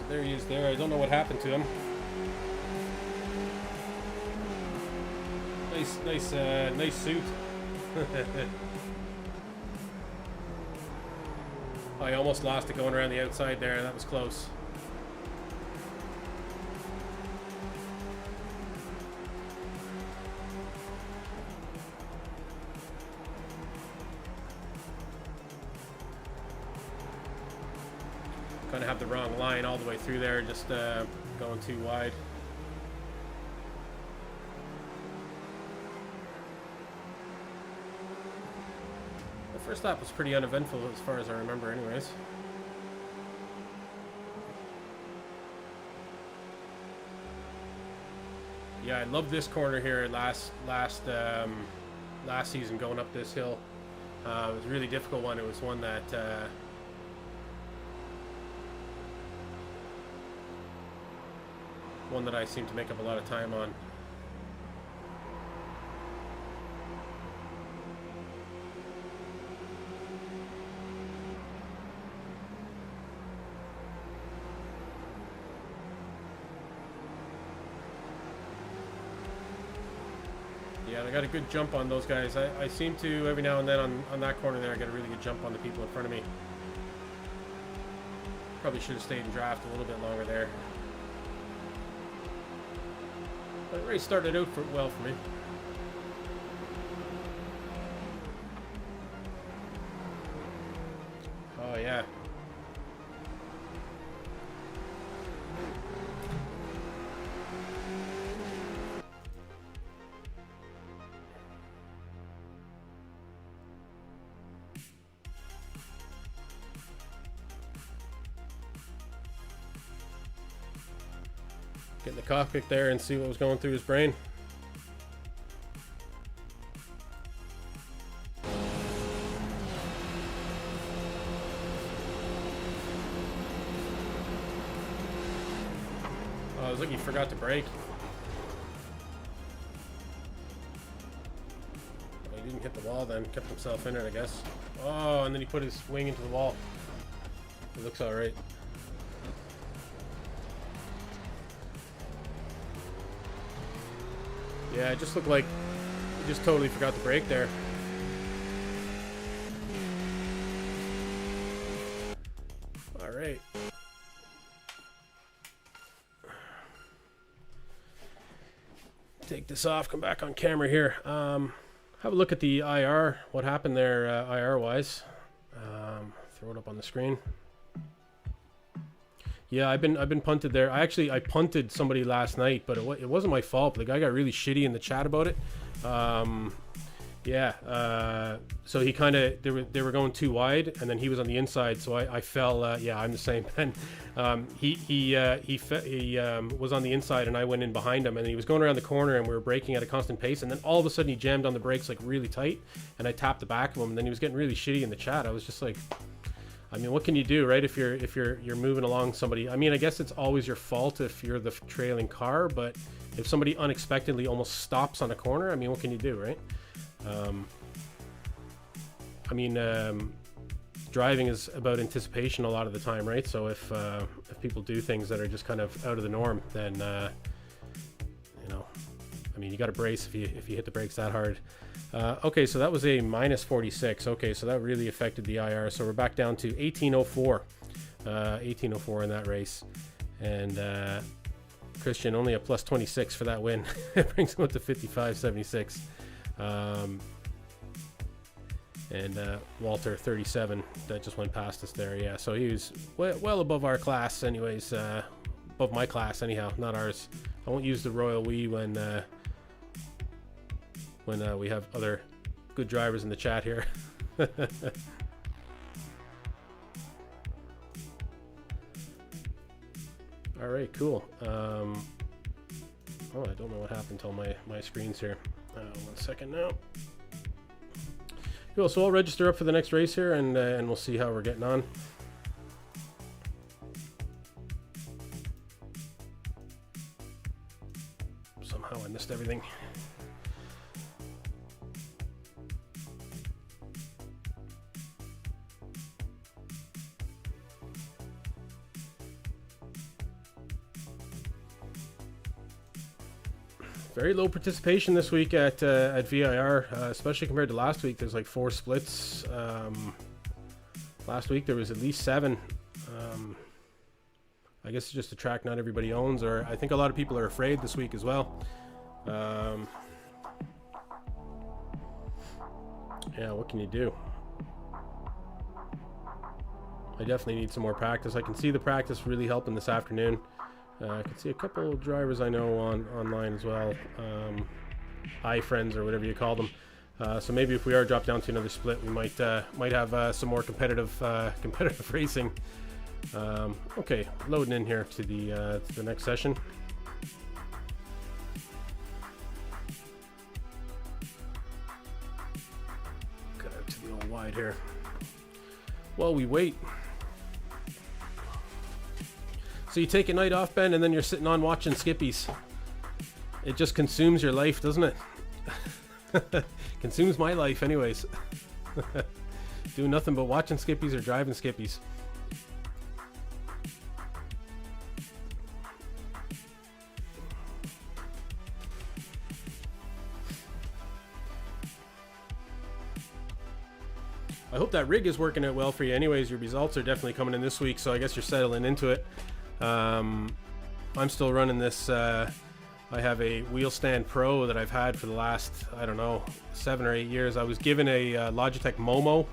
There he is there. I don't know what happened to him. Nice suit. I almost lost it going around the outside there. That was close. Kind of have the wrong line all the way through there, just going too wide. The first lap was pretty uneventful as far as I remember anyways. Yeah, I love this corner here last season going up this hill. It was a really difficult one. It was one that I seem to make up a lot of time on. Yeah, I got a good jump on those guys. I seem to, every now and then on that corner there, I get a really good jump on the people in front of me. Probably should have stayed in draft a little bit longer there. But the race started out well for me. Oh yeah. Get in the cockpit there and see what was going through his brain. Oh, I was like he forgot to brake. Well, he didn't hit the wall then, kept himself in it, I guess. Oh, and then he put his wing into the wall. It looks all right. Yeah, it just looked like he just totally forgot to brake there. All right. Take this off, come back on camera here. Have a look at the IR, what happened there IR-wise. Throw it up on the screen. Yeah, I've been punted there. I punted somebody last night, but it wasn't my fault. The guy got really shitty in the chat about it. So he kind of they were going too wide, and then he was on the inside, so I fell. Yeah, I'm the same. And he was on the inside, and I went in behind him, and he was going around the corner, and we were braking at a constant pace, and then all of a sudden he jammed on the brakes like really tight, and I tapped the back of him, and then he was getting really shitty in the chat. I was just like, I mean, what can you do, right? If you're moving along somebody, I mean, I guess it's always your fault if you're the trailing car, but if somebody unexpectedly almost stops on a corner, I mean, what can you do, right? Driving is about anticipation a lot of the time, right? So if people do things that are just kind of out of the norm, then you got to brace if you hit the brakes that hard. Okay, so that was a minus 46. Okay, so that really affected the IR. So we're back down to 1804, 1804 in that race, and Christian only a plus 26 for that win. It brings him up to 55.76. And Walter 37, that just went past us there. Yeah, so he was well above our class anyways, above my class anyhow, not ours. I won't use the royal we when we have other good drivers in the chat here. All right, cool. Oh, I don't know what happened to all my screens here. 1 second now. Cool, so I'll register up for the next race here, and we'll see how we're getting on. Somehow I missed everything. Very low participation this week at VIR, especially compared to last week. There's like 4 splits. Last week there was at least 7. I guess it's just a track not everybody owns, or I think a lot of people are afraid this week as well. Yeah, what can you do? I definitely need some more practice. I can see the practice really helping this afternoon. I can see a couple drivers I know online as well, iFriends or whatever you call them. So maybe if we are dropped down to another split, we might have some more competitive racing. Okay, loading in here to the next session. Got out to the old wide here. While we wait. So you take a night off, Ben, and then you're sitting on watching skippies. It just consumes your life, doesn't it? Consumes my life anyways. Doing nothing but watching skippies or driving skippies. I hope that rig is working out well for you anyways. Your results are definitely coming in this week, so I guess you're settling into it. I'm still running this. I have a wheel stand Pro that I've had for the last, I don't know, 7 or 8 years. I was given a Logitech Momo.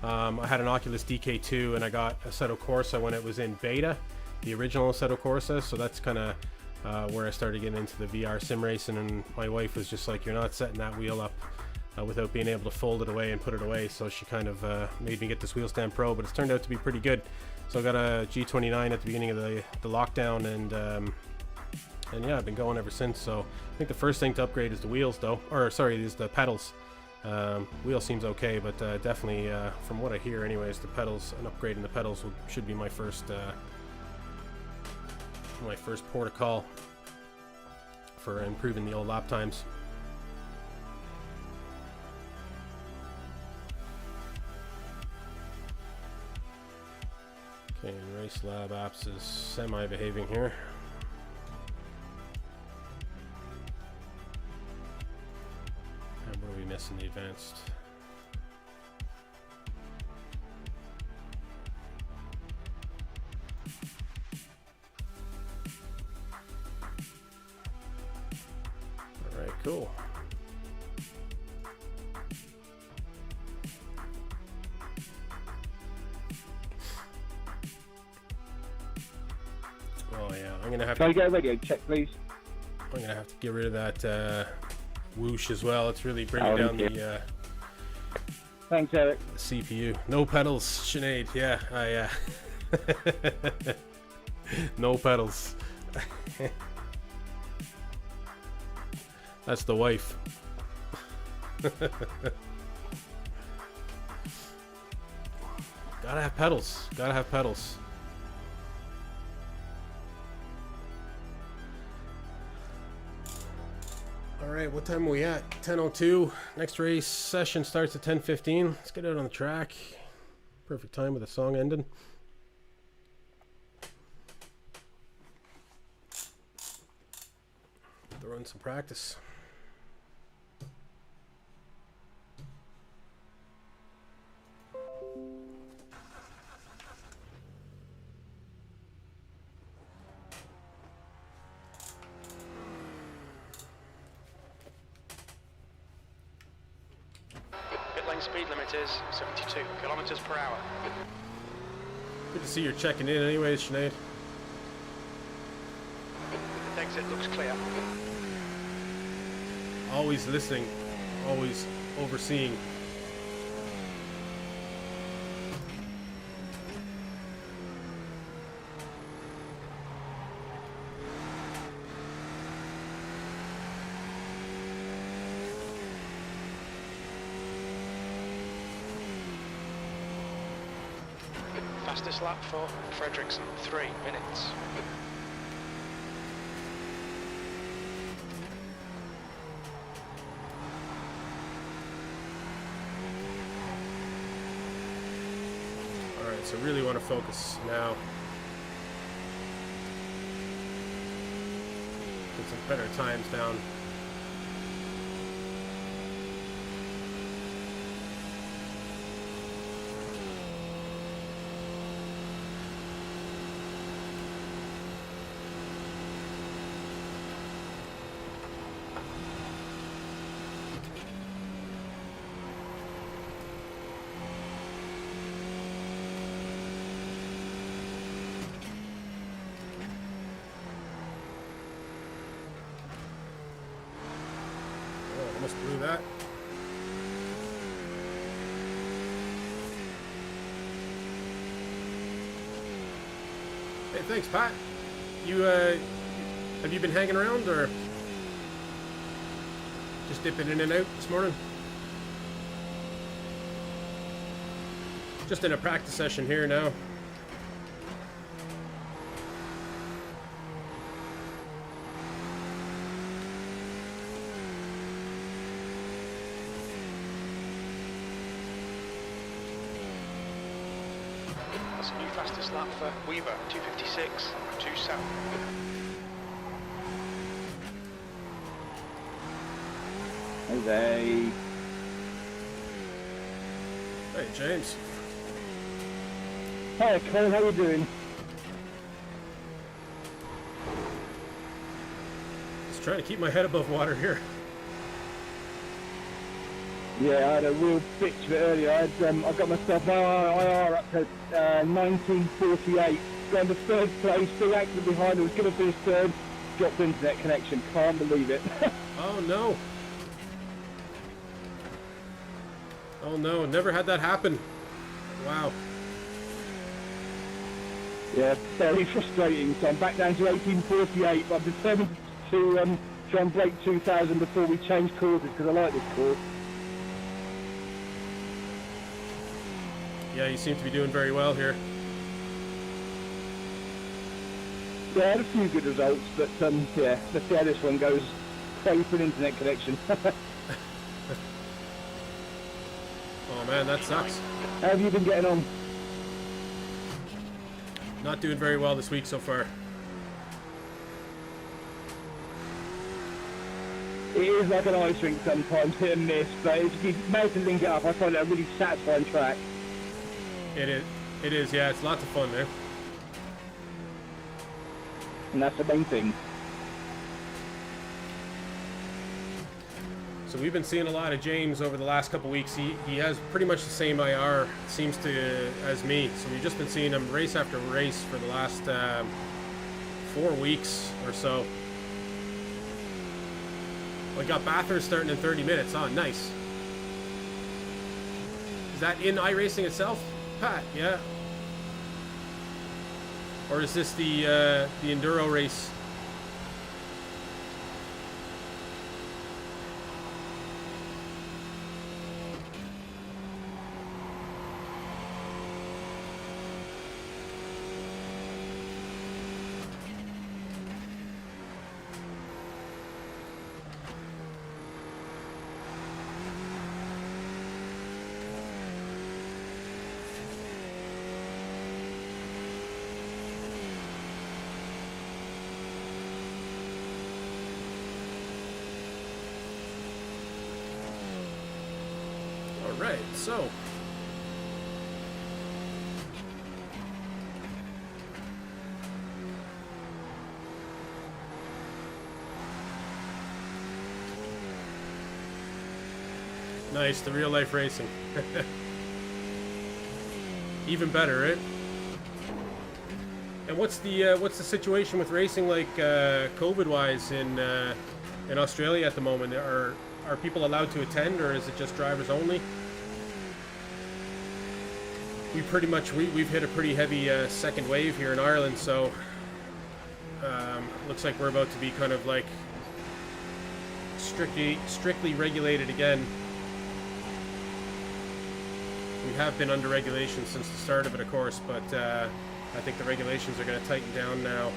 I had an Oculus DK2, and I got Assetto Corsa when it was in beta, the original Assetto Corsa. So that's kind of where I started getting into the VR sim racing. And my wife was just like, "You're not setting that wheel up without being able to fold it away and put it away." So she kind of made me get this wheel stand Pro, but it's turned out to be pretty good. So I got a G29 at the beginning of the lockdown, and yeah, I've been going ever since. So I think the first thing to upgrade is the wheels, though, or sorry, is the pedals. Wheel seems okay, but definitely from what I hear, anyways, the pedals, an upgrade in the pedals should be my first port of call for improving the old lap times. Ice Lab Apps is semi-behaving here. And what are we missing? The advanced. All right, cool. Oh yeah, I'm gonna have Can I to. get a radio check, please? I'm gonna have to get rid of that whoosh as well. It's really bringing down the Thanks, Eric. CPU. No pedals, Sinead. Yeah, no pedals. That's the wife. Gotta have pedals. Gotta have pedals. All right, what time are we at? 10:02. Next race session starts at 10:15. Let's get out on the track. Perfect time with the song ending. Throw in some practice. Pit lane speed limit is 72 kilometers per hour. Good to see you're checking in anyways, Sinead. The exit looks clear. Always listening, always overseeing. Fastest lap for Fredrickson, 3 minutes. Alright, so really want to focus now. Get some better times down. Almost blew that. Hey, thanks, Pat. You have you been hanging around or just dipping in and out this morning? Just in a practice session here now. That's a new fastest lap for Weaver, 2:56, 2:7. Hey there. Hey, James. Hi, Colin, how you doing? Just trying to keep my head above water here. Yeah, I had a real bitch of it earlier. I got myself my IR up to 1948. Going to third place, still active behind. I was going to finish third. Dropped internet connection. Can't believe it. Oh no. Oh no, never had that happen. Wow. Yeah, very frustrating. So I'm back down to 1848, but I'm determined to try and break 2000 before we change courses because I like this course. Yeah, you seem to be doing very well here. Yeah, I had a few good results, but yeah, let's see how this one goes. Pray for an internet connection. Oh man, that sucks. How have you been getting on? not doing very well this week so far. It is like an ice rink sometimes, hit and miss, but if you manage to link it up, I find it a really satisfying track. It is, yeah, it's lots of fun there. And that's the main thing. So we've been seeing a lot of James over the last couple weeks. He has pretty much the same IR, seems to, as me. So we've just been seeing him race after race for the last 4 weeks or so. We got Bathurst starting in 30 minutes. Oh, nice. Is that in iRacing itself, Pat? Yeah. Or is this the enduro race? Right, so nice, the real life racing. Even better, right? And what's the situation with racing, like COVID wise in Australia at the moment? Are people allowed to attend, or is it just drivers only? We've hit a pretty heavy second wave here in Ireland, so looks like we're about to be kind of like strictly regulated again. We have been under regulation since the start of it, of course, but I think the regulations are going to tighten down now.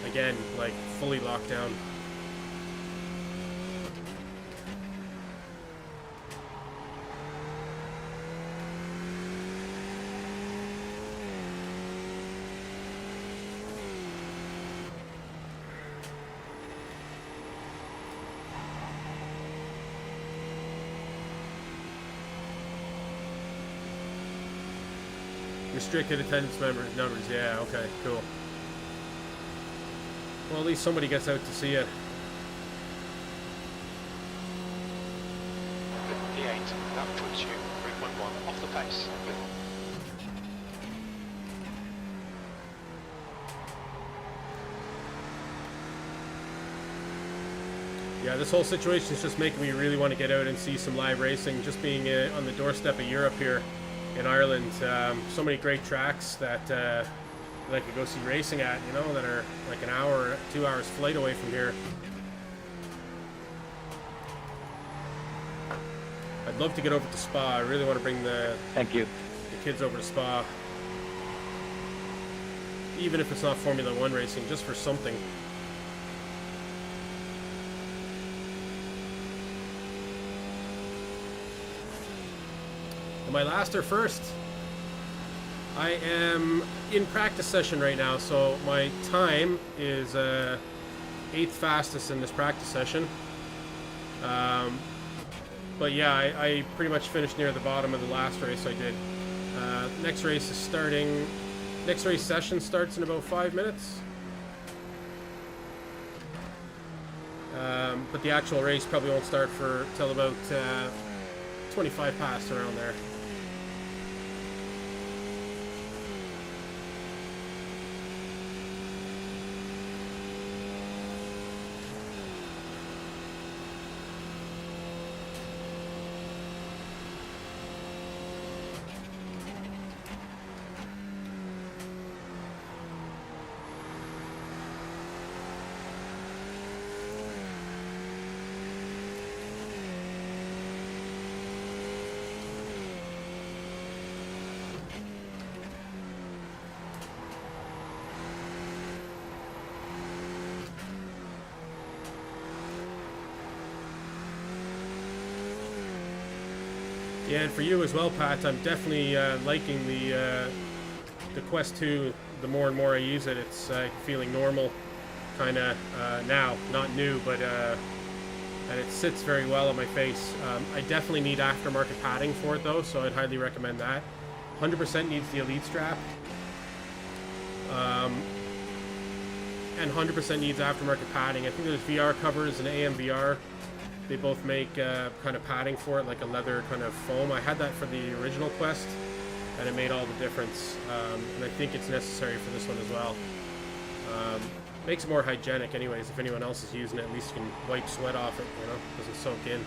Again, like fully locked down. Restricted attendance numbers, yeah, okay, cool. Well, at least somebody gets out to see it. The 8, that puts you 3.1 off the pace. Yeah, this whole situation is just making me really want to get out and see some live racing. Just being on the doorstep of Europe here in Ireland, so many great tracks that I could go see racing at, you know, that are like an hour, 2 hours flight away from here. I'd love to get over to Spa. I really want to bring the kids over to Spa, even if it's not Formula One racing, just for something. Am I last or first? I am in practice session right now, so my time is 8th fastest in this practice session. But yeah, I pretty much finished near the bottom of the last race I did. Next race is starting. Next race session starts in about 5 minutes. But the actual race probably won't start till about 25 past, around there. Yeah, and for you as well, Pat, I'm definitely liking the the Quest 2, the more and more I use it, it's feeling normal, kind of now, not new, but and it sits very well on my face. I definitely need aftermarket padding for it though, so I'd highly recommend that. 100% needs the Elite strap, and 100% needs aftermarket padding. I think there's VR covers and AMVR. They both make kind of padding for it, like a leather kind of foam. I had that for the original Quest, and it made all the difference. And I think it's necessary for this one as well. Makes it more hygienic anyways. If anyone else is using it, at least you can wipe sweat off it, you know, doesn't soak in.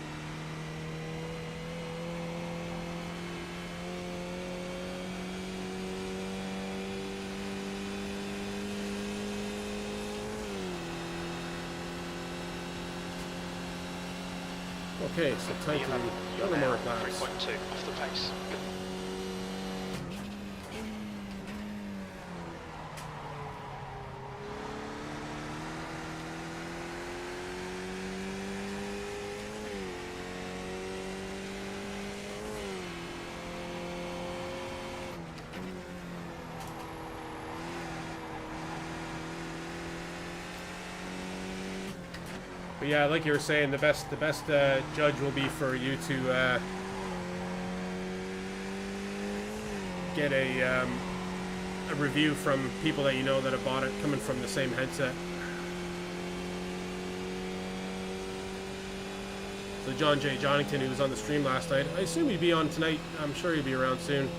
Okay, so time to do another more laps. 3.2 off the pace. But yeah, like you were saying, the best judge will be for you to get a review from people that you know that have bought it, coming from the same headset. So John J. Johnington, who was on the stream last night, I assume he'd be on tonight. I'm sure he'll be around soon.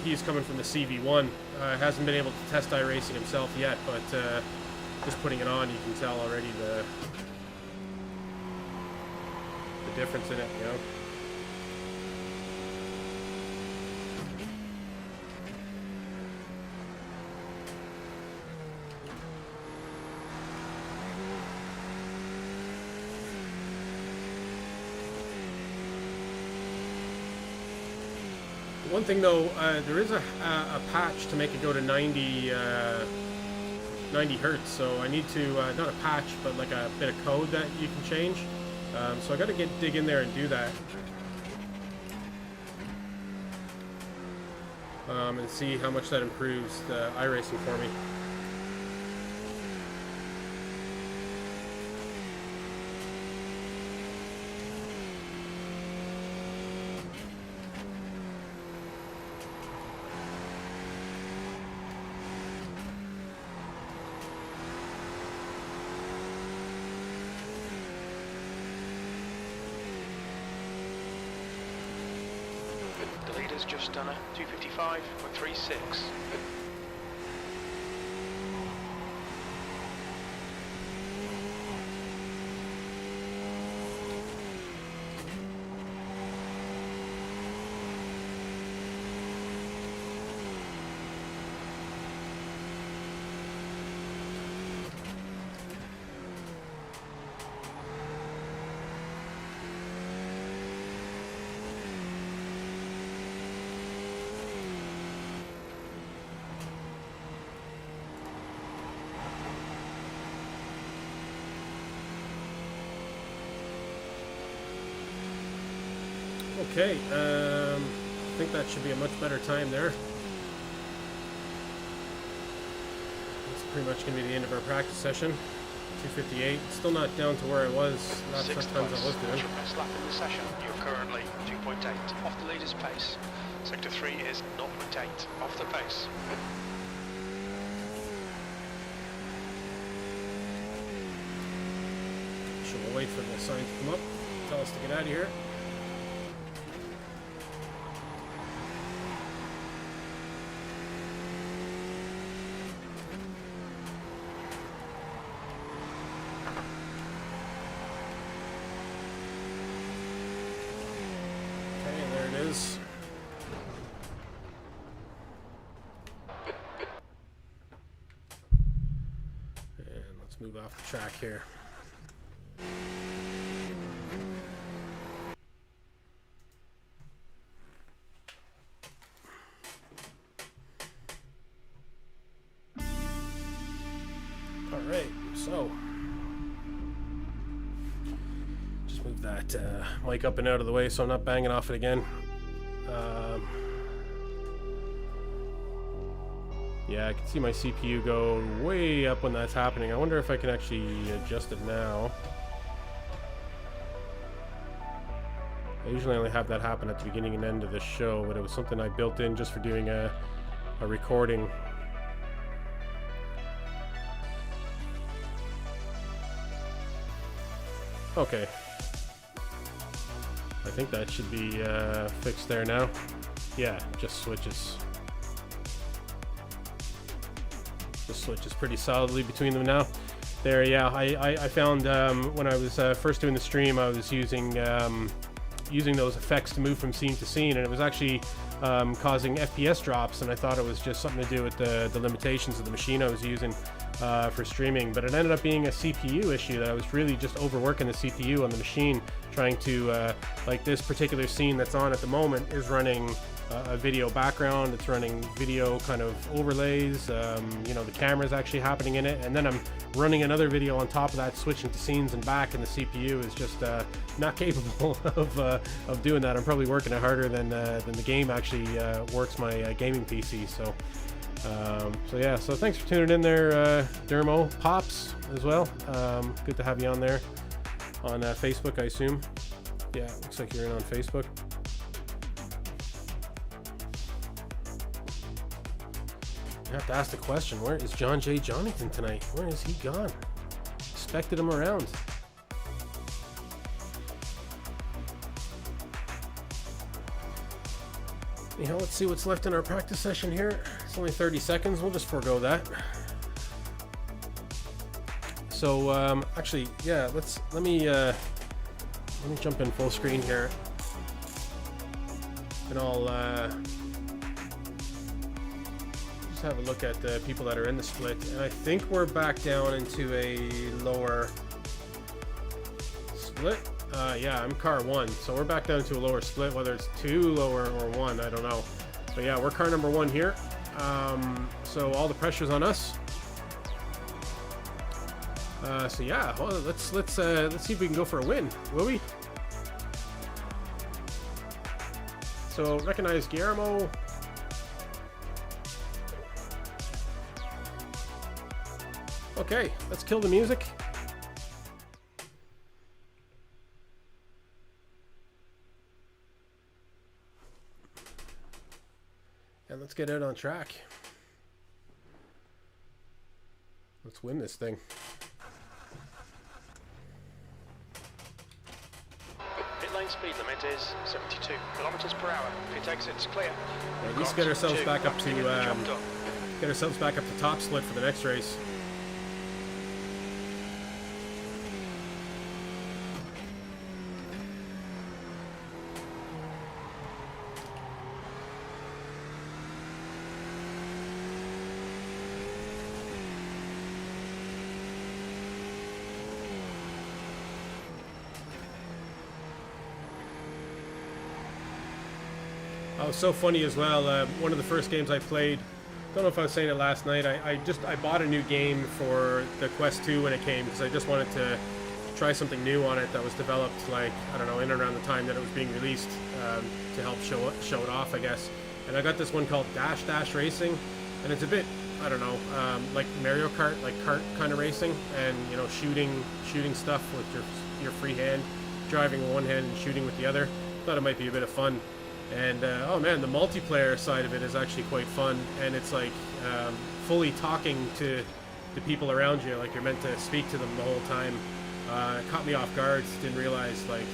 He's coming from the CV1. Hasn't been able to test iRacing himself yet, but just putting it on, you can tell already the difference in it, you know. One thing though, there is a patch to make it go to 90 hertz, so I need to, not a patch, but like a bit of code that you can change. So I gotta dig in there and do that. And see how much that improves the iRacing for me. The leader's just done a 255.36. Okay, I think that should be a much better time there. That's pretty much going to be the end of our practice session. 2:58. Still not down to where I was last times I was doing. Your best lap in the session. You're currently 2.8 off the leader's pace. Sector 3 is 0.8 off the pace. So we'll wait for the sign to come up, tell us to get out of here. And let's move off the track here. All right, so move that mic up and out of the way so I'm not banging off it again. Yeah, I can see my CPU go way up when that's happening. I wonder if I can actually adjust it now. I usually only have that happen at the beginning and end of the show, but it was something I built in just for doing a recording. Okay. I think that should be fixed there now. Yeah, just switches. Just switches pretty solidly between them now. There, yeah, I found when I was first doing the stream, I was using those effects to move from scene to scene, and it was actually causing FPS drops, and I thought it was just something to do with the limitations of the machine I was using for streaming, but it ended up being a CPU issue, that I was really just overworking the CPU on the machine, trying to, like this particular scene that's on at the moment is running a video background, it's running video kind of overlays, you know, the camera's actually happening in it, and then I'm running another video on top of that, switching to scenes and back, and the CPU is just not capable of doing that. I'm probably working it harder than the game actually works my gaming PC. So yeah, so thanks for tuning in there, Dermo Pops as well. Good to have you on there on Facebook, I assume. Yeah, looks like you're in on Facebook. I have to ask the question, where is John J. Jonathan tonight? Where is he gone? Expected him around. Anyhow, let's see what's left in our practice session here. It's only 30 seconds. We'll just forego that. So, actually, yeah, let me jump in full screen here, and I'll just have a look at the people that are in the split. And I think we're back down into a lower split. Yeah, I'm car 1, so we're back down to a lower split, whether it's 2 lower or 1, I don't know. But yeah, we're car number 1 here. So all the pressure's on us. So yeah, well, let's see if we can go for a win, will we? So recognize Guillermo. Okay, let's kill the music. And let's get out on track. Let's win this thing. Pit lane speed limit is 72 kilometers per hour. Pit exit's clear. At least get ourselves back up to top split for the next race. Oh, so funny as well. One of the first games I played, don't know if I was saying it last night, I bought a new game for the Quest 2 when it came, because I just wanted to try something new on it that was developed, like, I don't know, in and around the time that it was being released, to help show it off, I guess. And I got this one called Dash Racing, and it's a bit, I don't know, like Mario Kart, like kart kind of racing, and, you know, shooting stuff with your free hand, driving with one hand and shooting with the other. Thought it might be a bit of fun. And oh man, the multiplayer side of it is actually quite fun, and it's like fully talking to the people around you, like you're meant to speak to them the whole time. It caught me off guard. Didn't realize, like,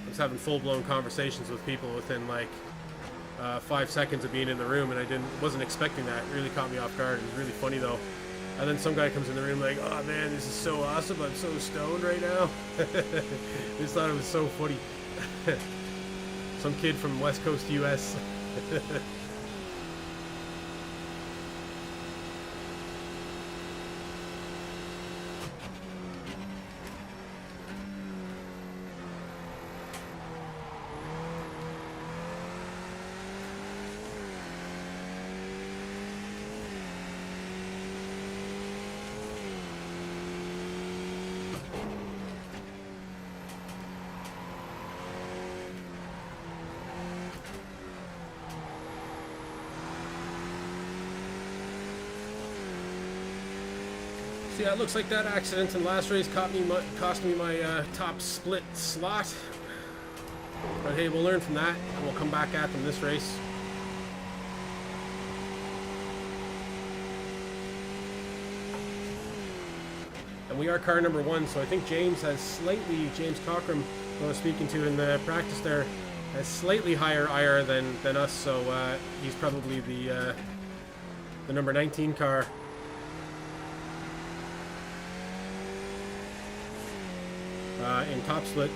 I was having full-blown conversations with people within like 5 seconds of being in the room, and I wasn't expecting that. It really caught me off guard. It was really funny though. And then some guy comes in the room like, oh man, this is so awesome, I'm so stoned right now. Just thought it was so funny. Some kid from West Coast US. So yeah, it looks like that accident in the last race cost me my top split slot. But hey, we'll learn from that, and we'll come back at them this race. And we are car number 1, so I think James Cockram, who I was speaking to in the practice there, has slightly higher IR than us, so he's probably the number 19 car. In top split.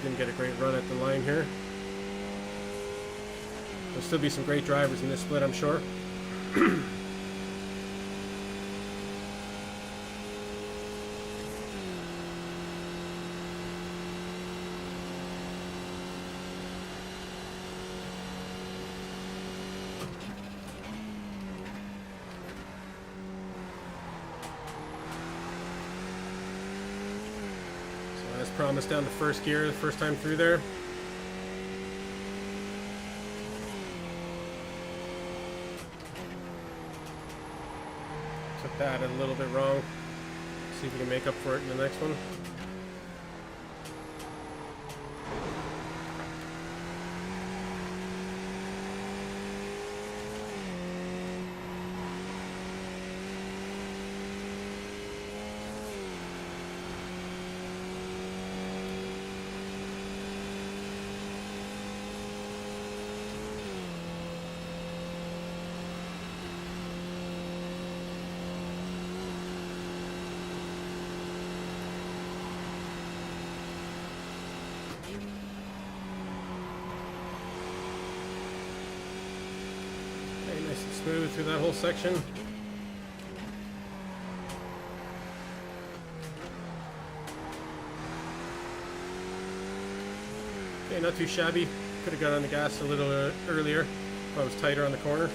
Didn't get a great run at the line here. There'll still be some great drivers in this split, I'm sure. As promised, down to first gear the first time through there. Took that a little bit wrong. See if we can make up for it in the next one. Nice and smooth through that whole section. Okay, not too shabby. Could have got on the gas a little earlier if I was tighter on the corner.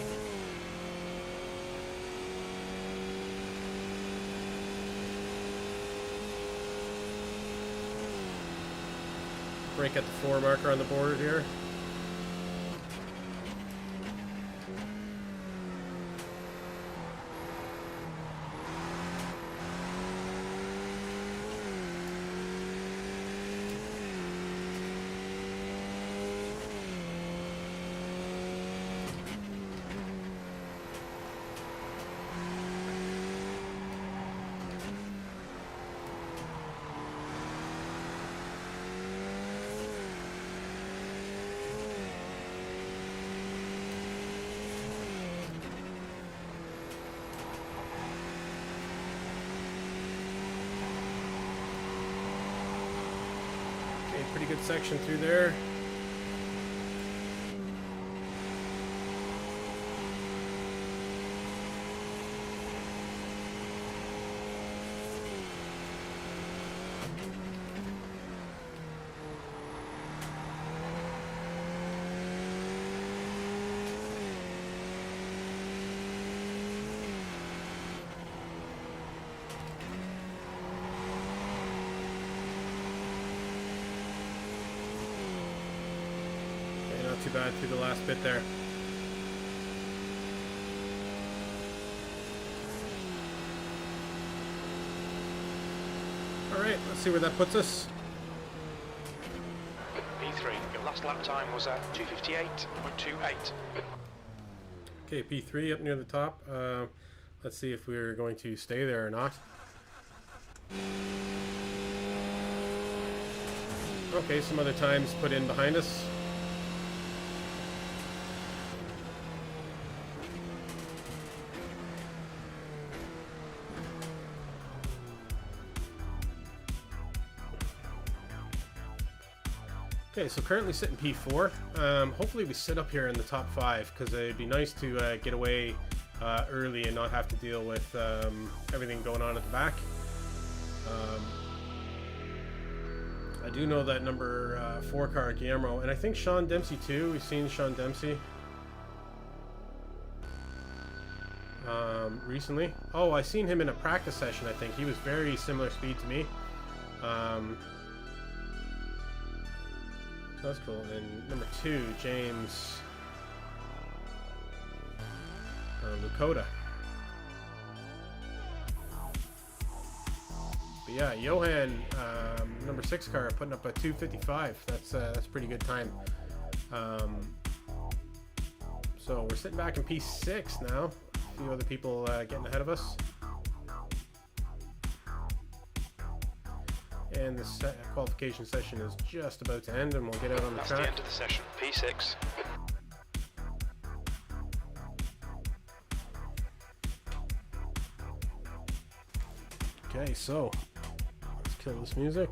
Brake at the 4 marker on the board here. Pretty good section through there. Too bad through the last bit there. Alright, let's see where that puts us. P3, your last lap time was at 2:58.28. Okay, P3 up near the top. Let's see if we're going to stay there or not. Okay, some other times put in behind us. Okay, so currently sitting P4. Hopefully we sit up here in the top 5, because it'd be nice to get away early and not have to deal with everything going on at the back. I do know that number 4 car, Guillermo, and I think Sean Dempsey too. We've seen Sean Dempsey recently. Oh, I seen him in a practice session, I think. He was very similar speed to me. That's cool. And number 2, James Lakota. But yeah, Johan, number 6 car, putting up a 2:55. That's pretty good time. So we're sitting back in P6 now. A few other people getting ahead of us. And the qualification session is just about to end, and we'll get out on the track. That's the end of the session, P6. Okay, so let's kill this music.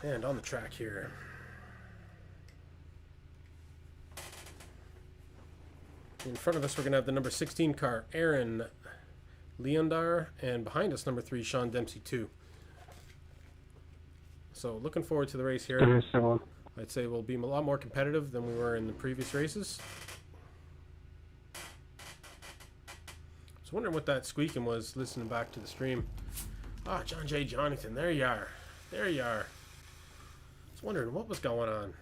And on the track here. In front of us, we're going to have the number 16 car, Aaron Leondar, and behind us, number 3, Sean Dempsey 2. So looking forward to the race here. I'd say we'll be a lot more competitive than we were in the previous races. I was wondering what that squeaking was, listening back to the stream. Ah, John J. Jonathan, there you are. There you are. I was wondering what was going on.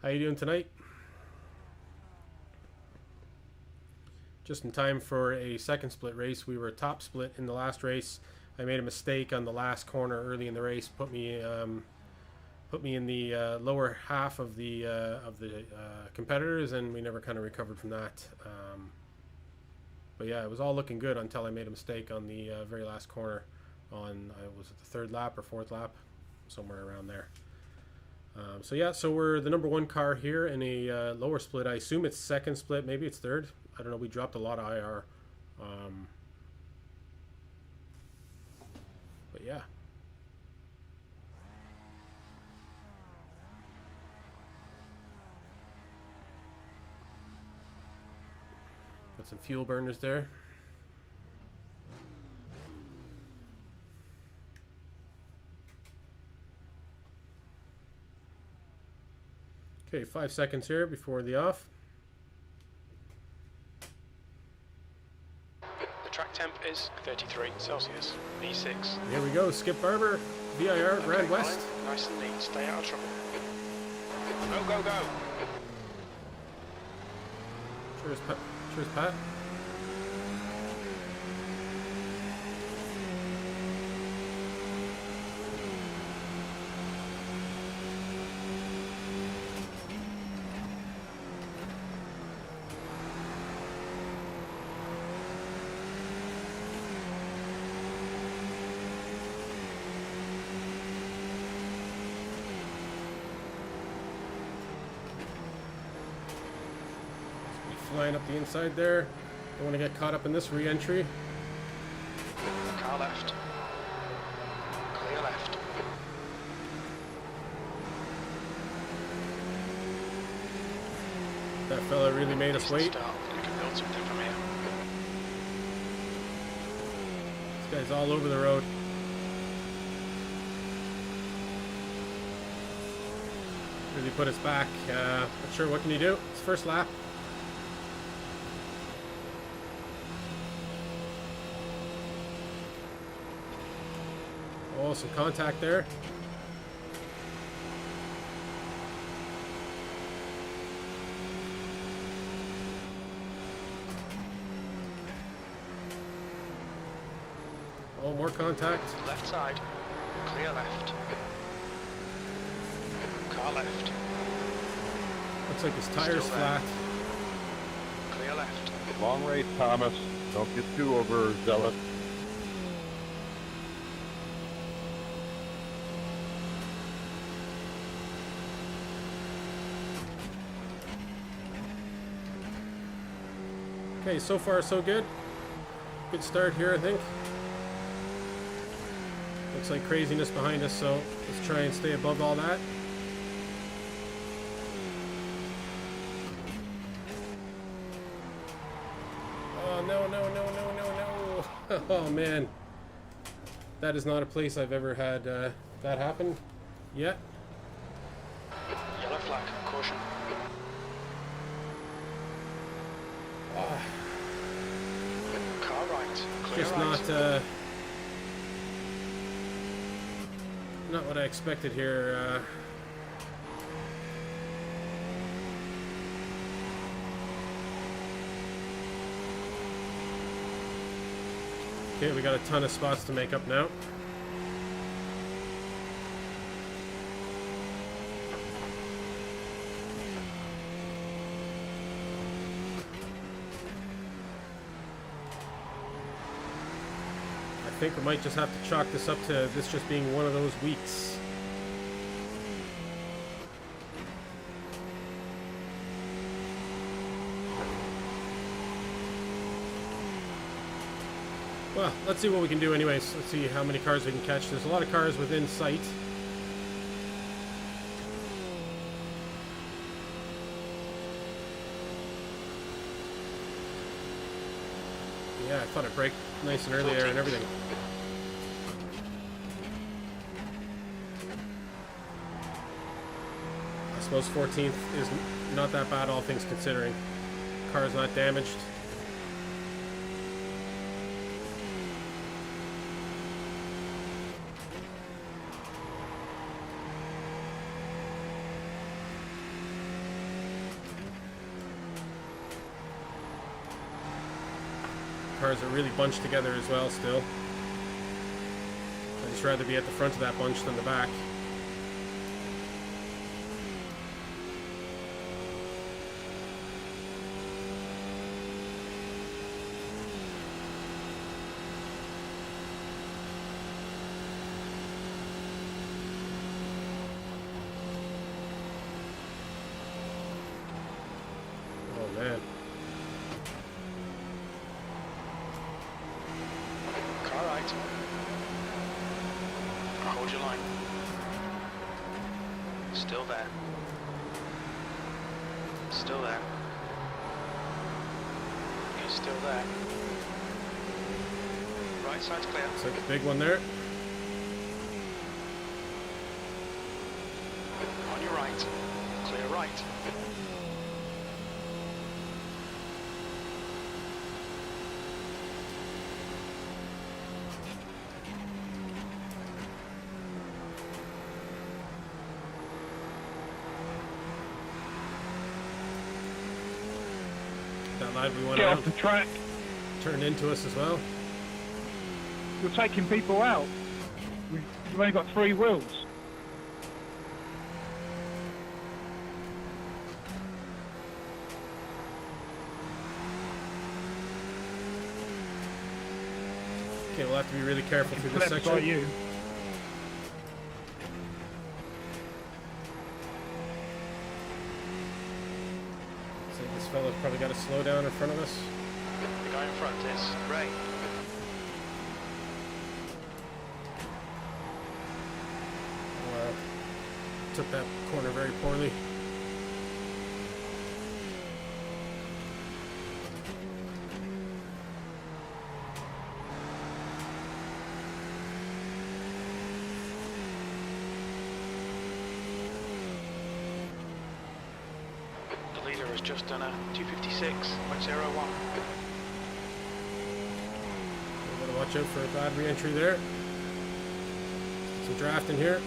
How you doing tonight? Just in time for a second split race. We were top split in the last race. I made a mistake on the last corner early in the race. Put me in the lower half of the competitors, and we never kind of recovered from that. But yeah, it was all looking good until I made a mistake on the very last corner. On was it the 3rd lap or 4th lap, somewhere around there. So yeah, so we're the number 1 car here in a lower split. I assume it's second split, maybe it's third. I don't know. We dropped a lot of IR. But yeah. Got some fuel burners there. Okay, 5 seconds here before the off. The track temp is 33 Celsius, P6. Here we go, Skip Barber, VIR Grand West. Fine. Nice and neat, stay out of trouble. Go, go, go! Cheers, Pat. Flying up the inside there. Don't want to get caught up in this re-entry. Car left. Clear left. That fella really made us wait. Start. We can build something from here. This guy's all over the road. Really put us back. Not sure what can you do. It's first lap. Oh, some contact there. Oh, more contact. Left side. Clear left. Car left. Looks like his tire's flat. Clear left. Long race, Thomas. Don't get too overzealous. Okay, so far so good. Good start here, I think. Looks like craziness behind us, so let's try and stay above all that. Oh, no. Oh, man. That is not a place I've ever had that happen yet. Yellow flag. Caution. right. Clear Just right. not what I expected here. Okay, we got a ton of spots to make up now. I think we might just have to chalk this up to this just being one of those weeks. Well, let's see what we can do anyways. Let's see how many cars we can catch. There's a lot of cars within sight. Yeah, I thought I'd brake nice and early there and everything. I suppose 14th is not that bad, all things considering. Car's not damaged. Cars are really bunched together as well still. I'd just rather be at the front of that bunch than the back. Oh man. Car right. Hold your line. Still there. Still there. He's still there. Right side's clear. Looks like a big one there. On your right. Clear right. That line we went Get around off the track. turned into us as well. You're taking people out. We've only got 3 wheels. Okay, we'll have to be really careful through this Left section. by you. So this fella's probably got to slow down in front of us. The guy in front is Ray. Took that corner very poorly. The leader has just done a 256.01. We've got to watch out for a bad re-entry there. Some draft in here.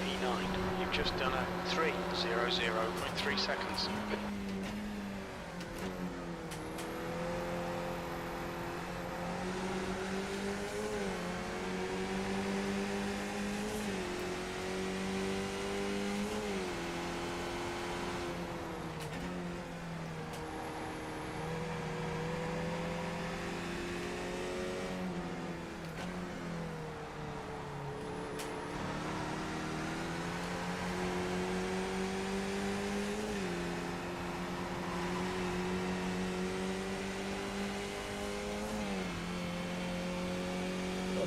P9, you've just done a 3:00.3 seconds.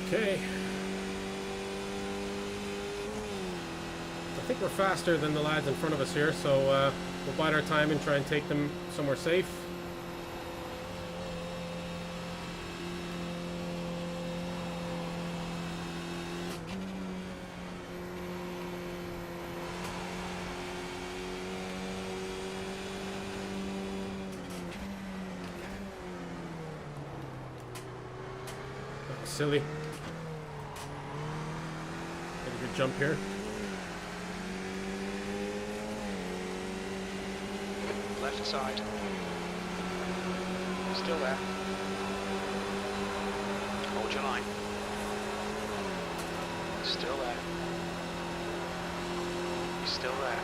Okay. I think we're faster than the lads in front of us here, so we'll bide our time and try and take them somewhere safe. silly. Get a good jump here. Left side. Still there. Hold your line. Still there. Still there.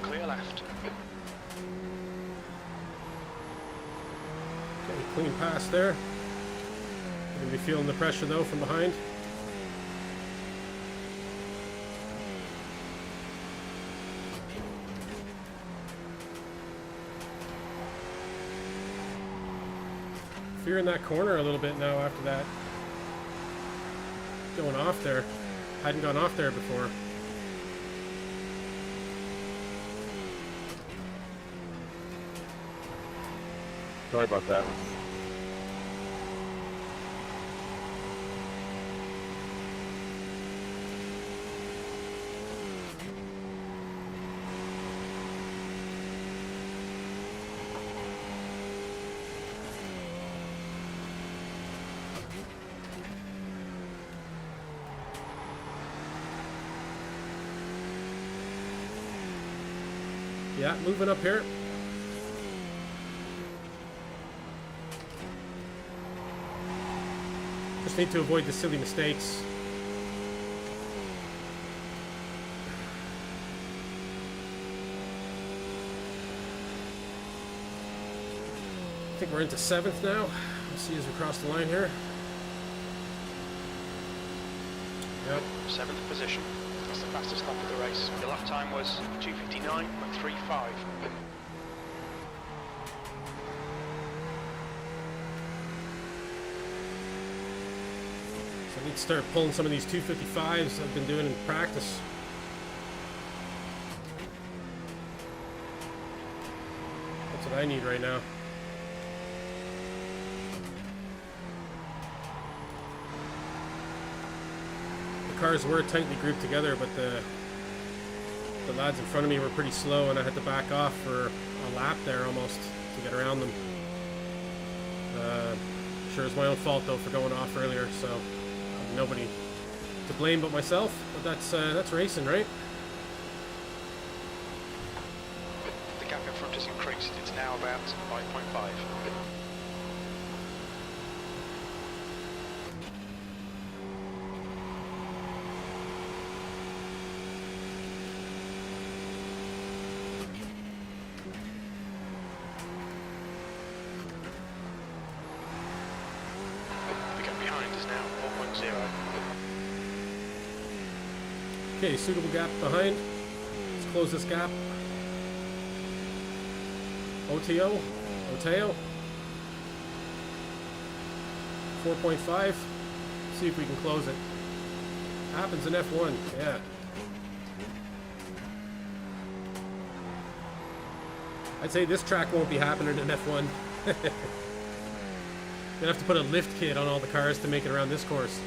Clear left. Okay, clean pass there. You're gonna be feeling the pressure though from behind. Fearing that corner a little bit now after that. Going off there. Hadn't gone off there before. Sorry about that. Yeah, moving up here. Just need to avoid the silly mistakes. I think we're into 7th now. We'll see as we cross the line here. Yep. 7th position. That's the fastest lap of the race. Your lap time was 2:59.35. So I need to start pulling some of these 255s I've been doing in practice. That's what I need right now. The cars were tightly grouped together, but the lads in front of me were pretty slow, and I had to back off for a lap there almost to get around them. Sure it's my own fault though for going off earlier, so nobody to blame but myself. But that's racing, right? The gap in front has increased. It's now about 5.5. Okay, suitable gap behind. Let's close this gap. Oteo. 4.5. See if we can close it. Happens in F1, yeah. I'd say this track won't be happening in F1. Gonna have to put a lift kit on all the cars to make it around this course.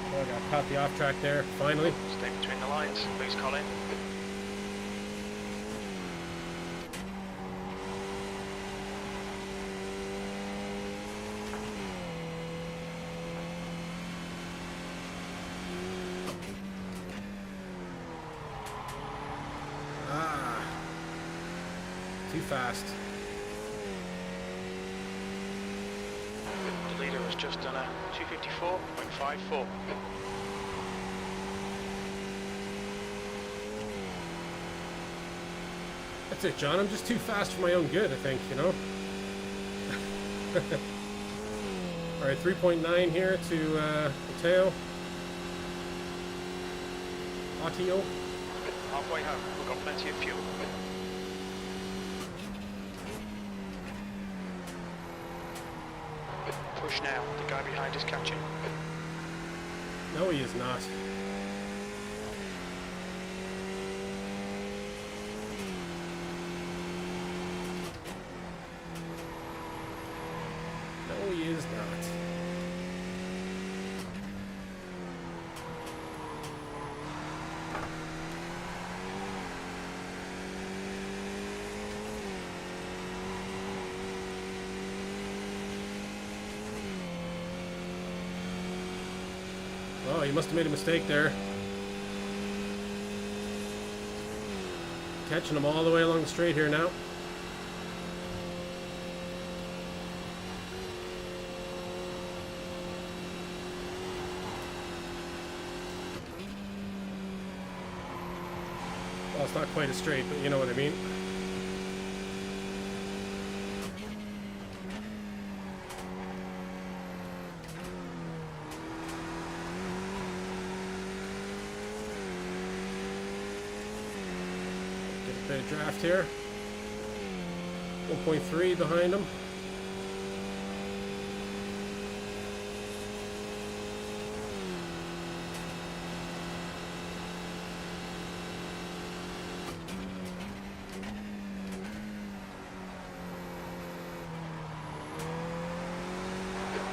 Oh, I got caught the off track there, finally. Stay between the lines, please, Colin. Too fast. The leader has just done a 2:54.54. That's it, John. I'm just too fast for my own good, I think, you know? Alright, 3.9 here to Oteo. Halfway home, we've got plenty of fuel. Push now, the guy behind is catching. No, he is not. you must have made a mistake there. Catching them all the way along the straight here now. Well, it's not quite as straight, but you know what I mean. Bit of draft here. 1.3 behind him.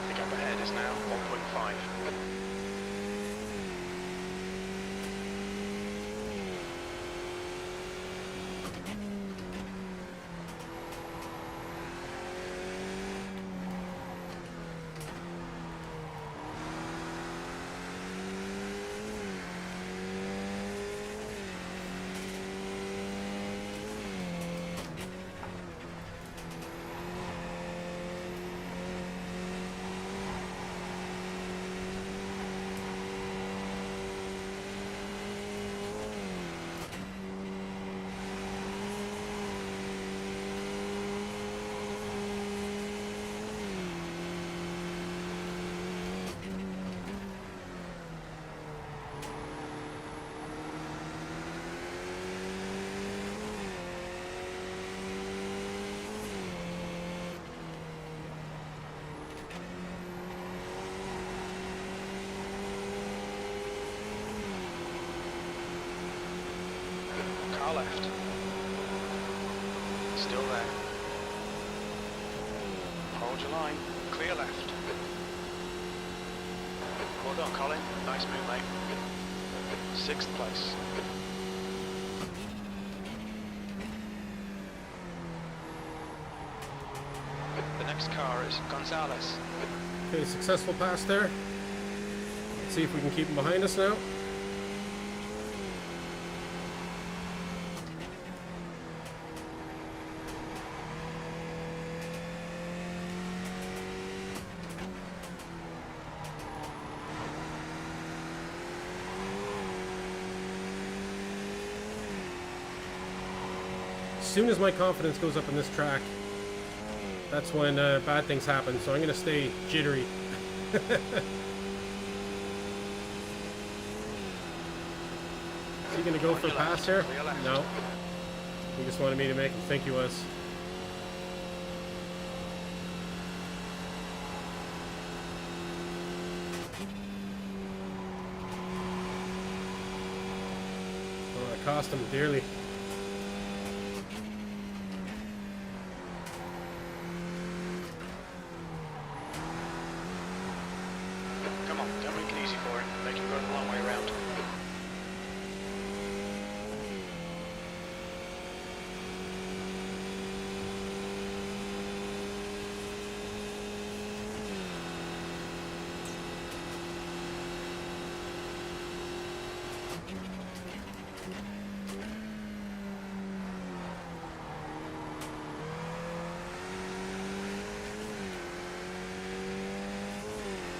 The gap ahead is now 1.5. Car left. Still there. Hold your line. Clear left. Well done, Colin. Nice move, mate. 6th place. The next car is Gonzalez. Okay, successful pass there. Let's see if we can keep him behind us now. As soon as my confidence goes up in this track, that's when bad things happen, so I'm going to stay jittery. Is he going to go for a pass here? No. He just wanted me to make him think he was. Oh, it cost him dearly. Come on, don't make it easy for him. Make him go the long way around.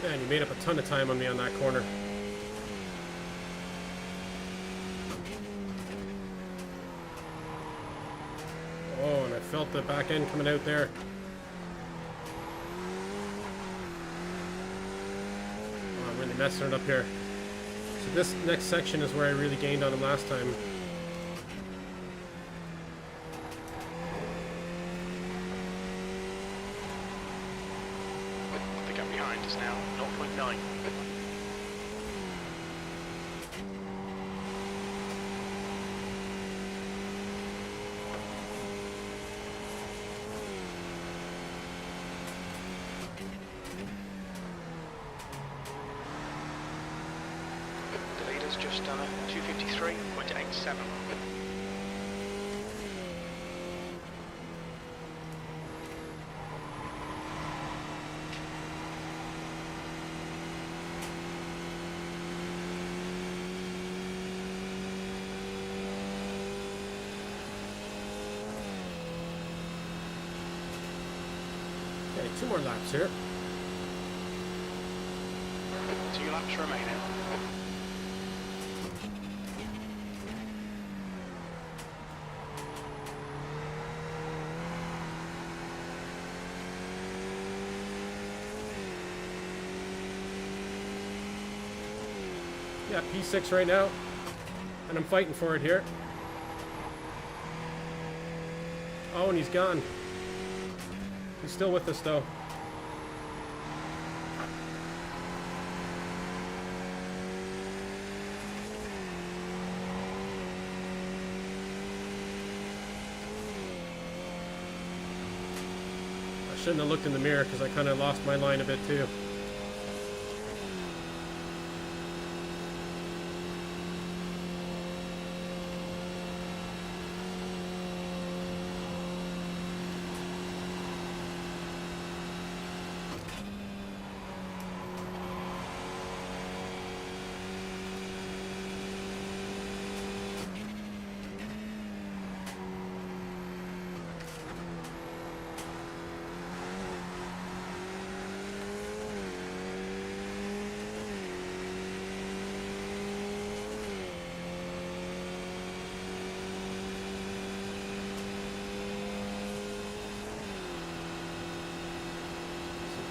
Man, you made up a ton of time on me on that corner. Oh, and I felt the back end coming out there. Oh, I'm really messing it up here. So this next section is where I really gained on him last time. The gap behind is now 0.9. The leader's just done a 253.87. 2 more laps here. 2 laps remaining. Yeah, P6 right now, and I'm fighting for it here. Oh, and he's gone. He's still with us, though. I shouldn't have looked in the mirror because I kind of lost my line a bit, too.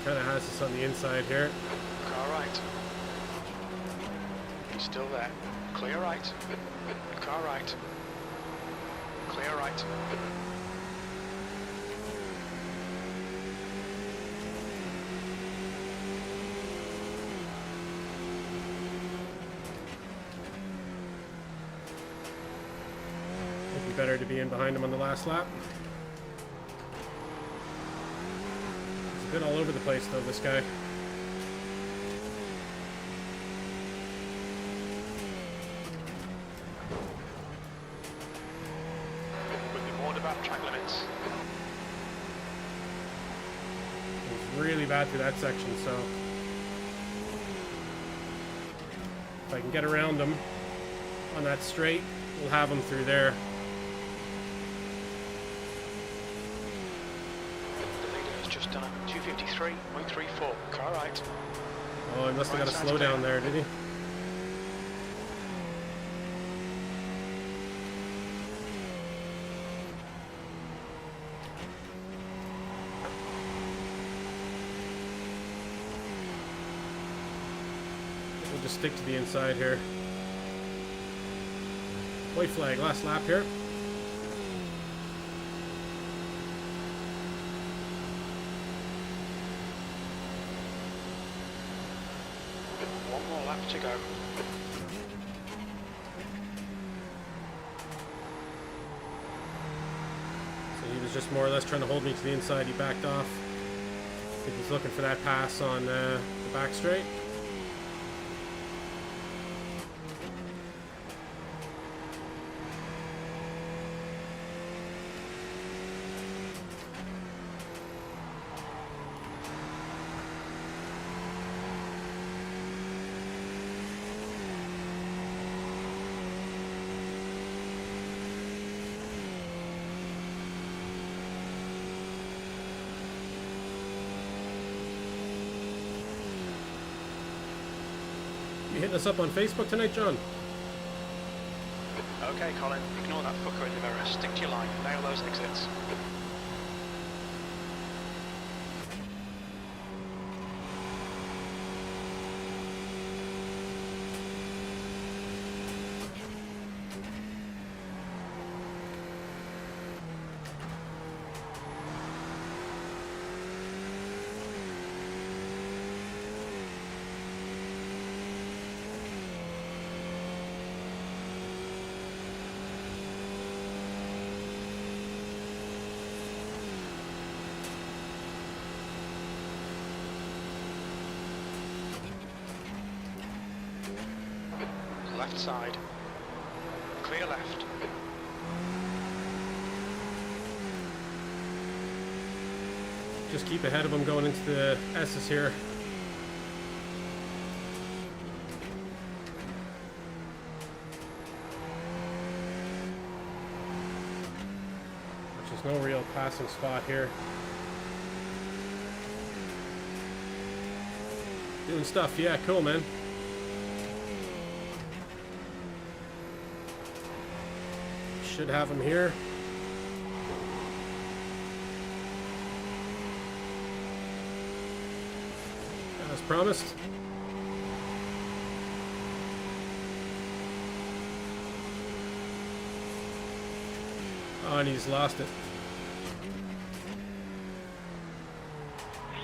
Kind of has us on the inside here. Car right. He's still there. Clear right. Car right. Clear right. It'd be better to be in behind him on the last lap. He's a bit all over the place though, this guy. We'll be warned about track limits. It was really bad through that section, so if I can get around him on that straight, we'll have him through there. The leader has just done a 253.34. Car right. Oh, he must have got a Right side's slow clear. down there, did he? We'll just stick to the inside here. White flag, last lap here. One more lap to go. So he was just more or less trying to hold me to the inside. He backed off. I think he's looking for that pass on the back straight. You hitting us up on Facebook tonight, John? Okay, Colin, ignore that fucker in the mirror. Stick to your line. Nail those exits. Left side. Clear left. Just keep ahead of him going into the S's here. Which is no real passing spot here. Doing stuff. Yeah, cool, man. Should have him here. As promised. Oh, and he's lost it.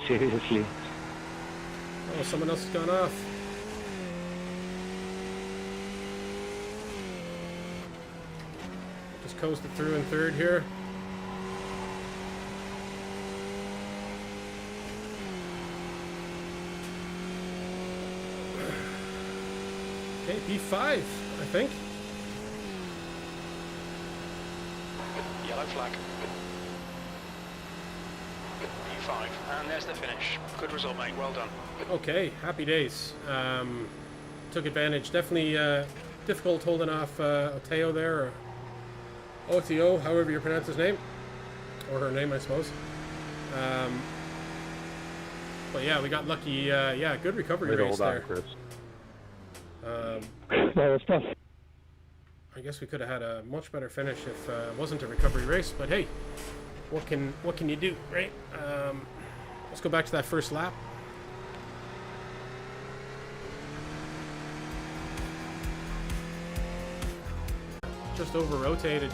Seriously. Oh, someone else has gone off. Just coasted through in third here. Okay, P5, I think. Yellow flag. P5, and there's the finish. Good result, mate. Well done. Okay, happy days. Took advantage. Definitely difficult holding off Oteo there, or OTO, however you pronounce his name, or her name, I suppose. But yeah, we got lucky. Yeah, good recovery race Hold on, there. Chris. That was tough. I guess we could have had a much better finish if it wasn't a recovery race. But hey, what can you do, right? Let's go back to that first lap. Just over rotated.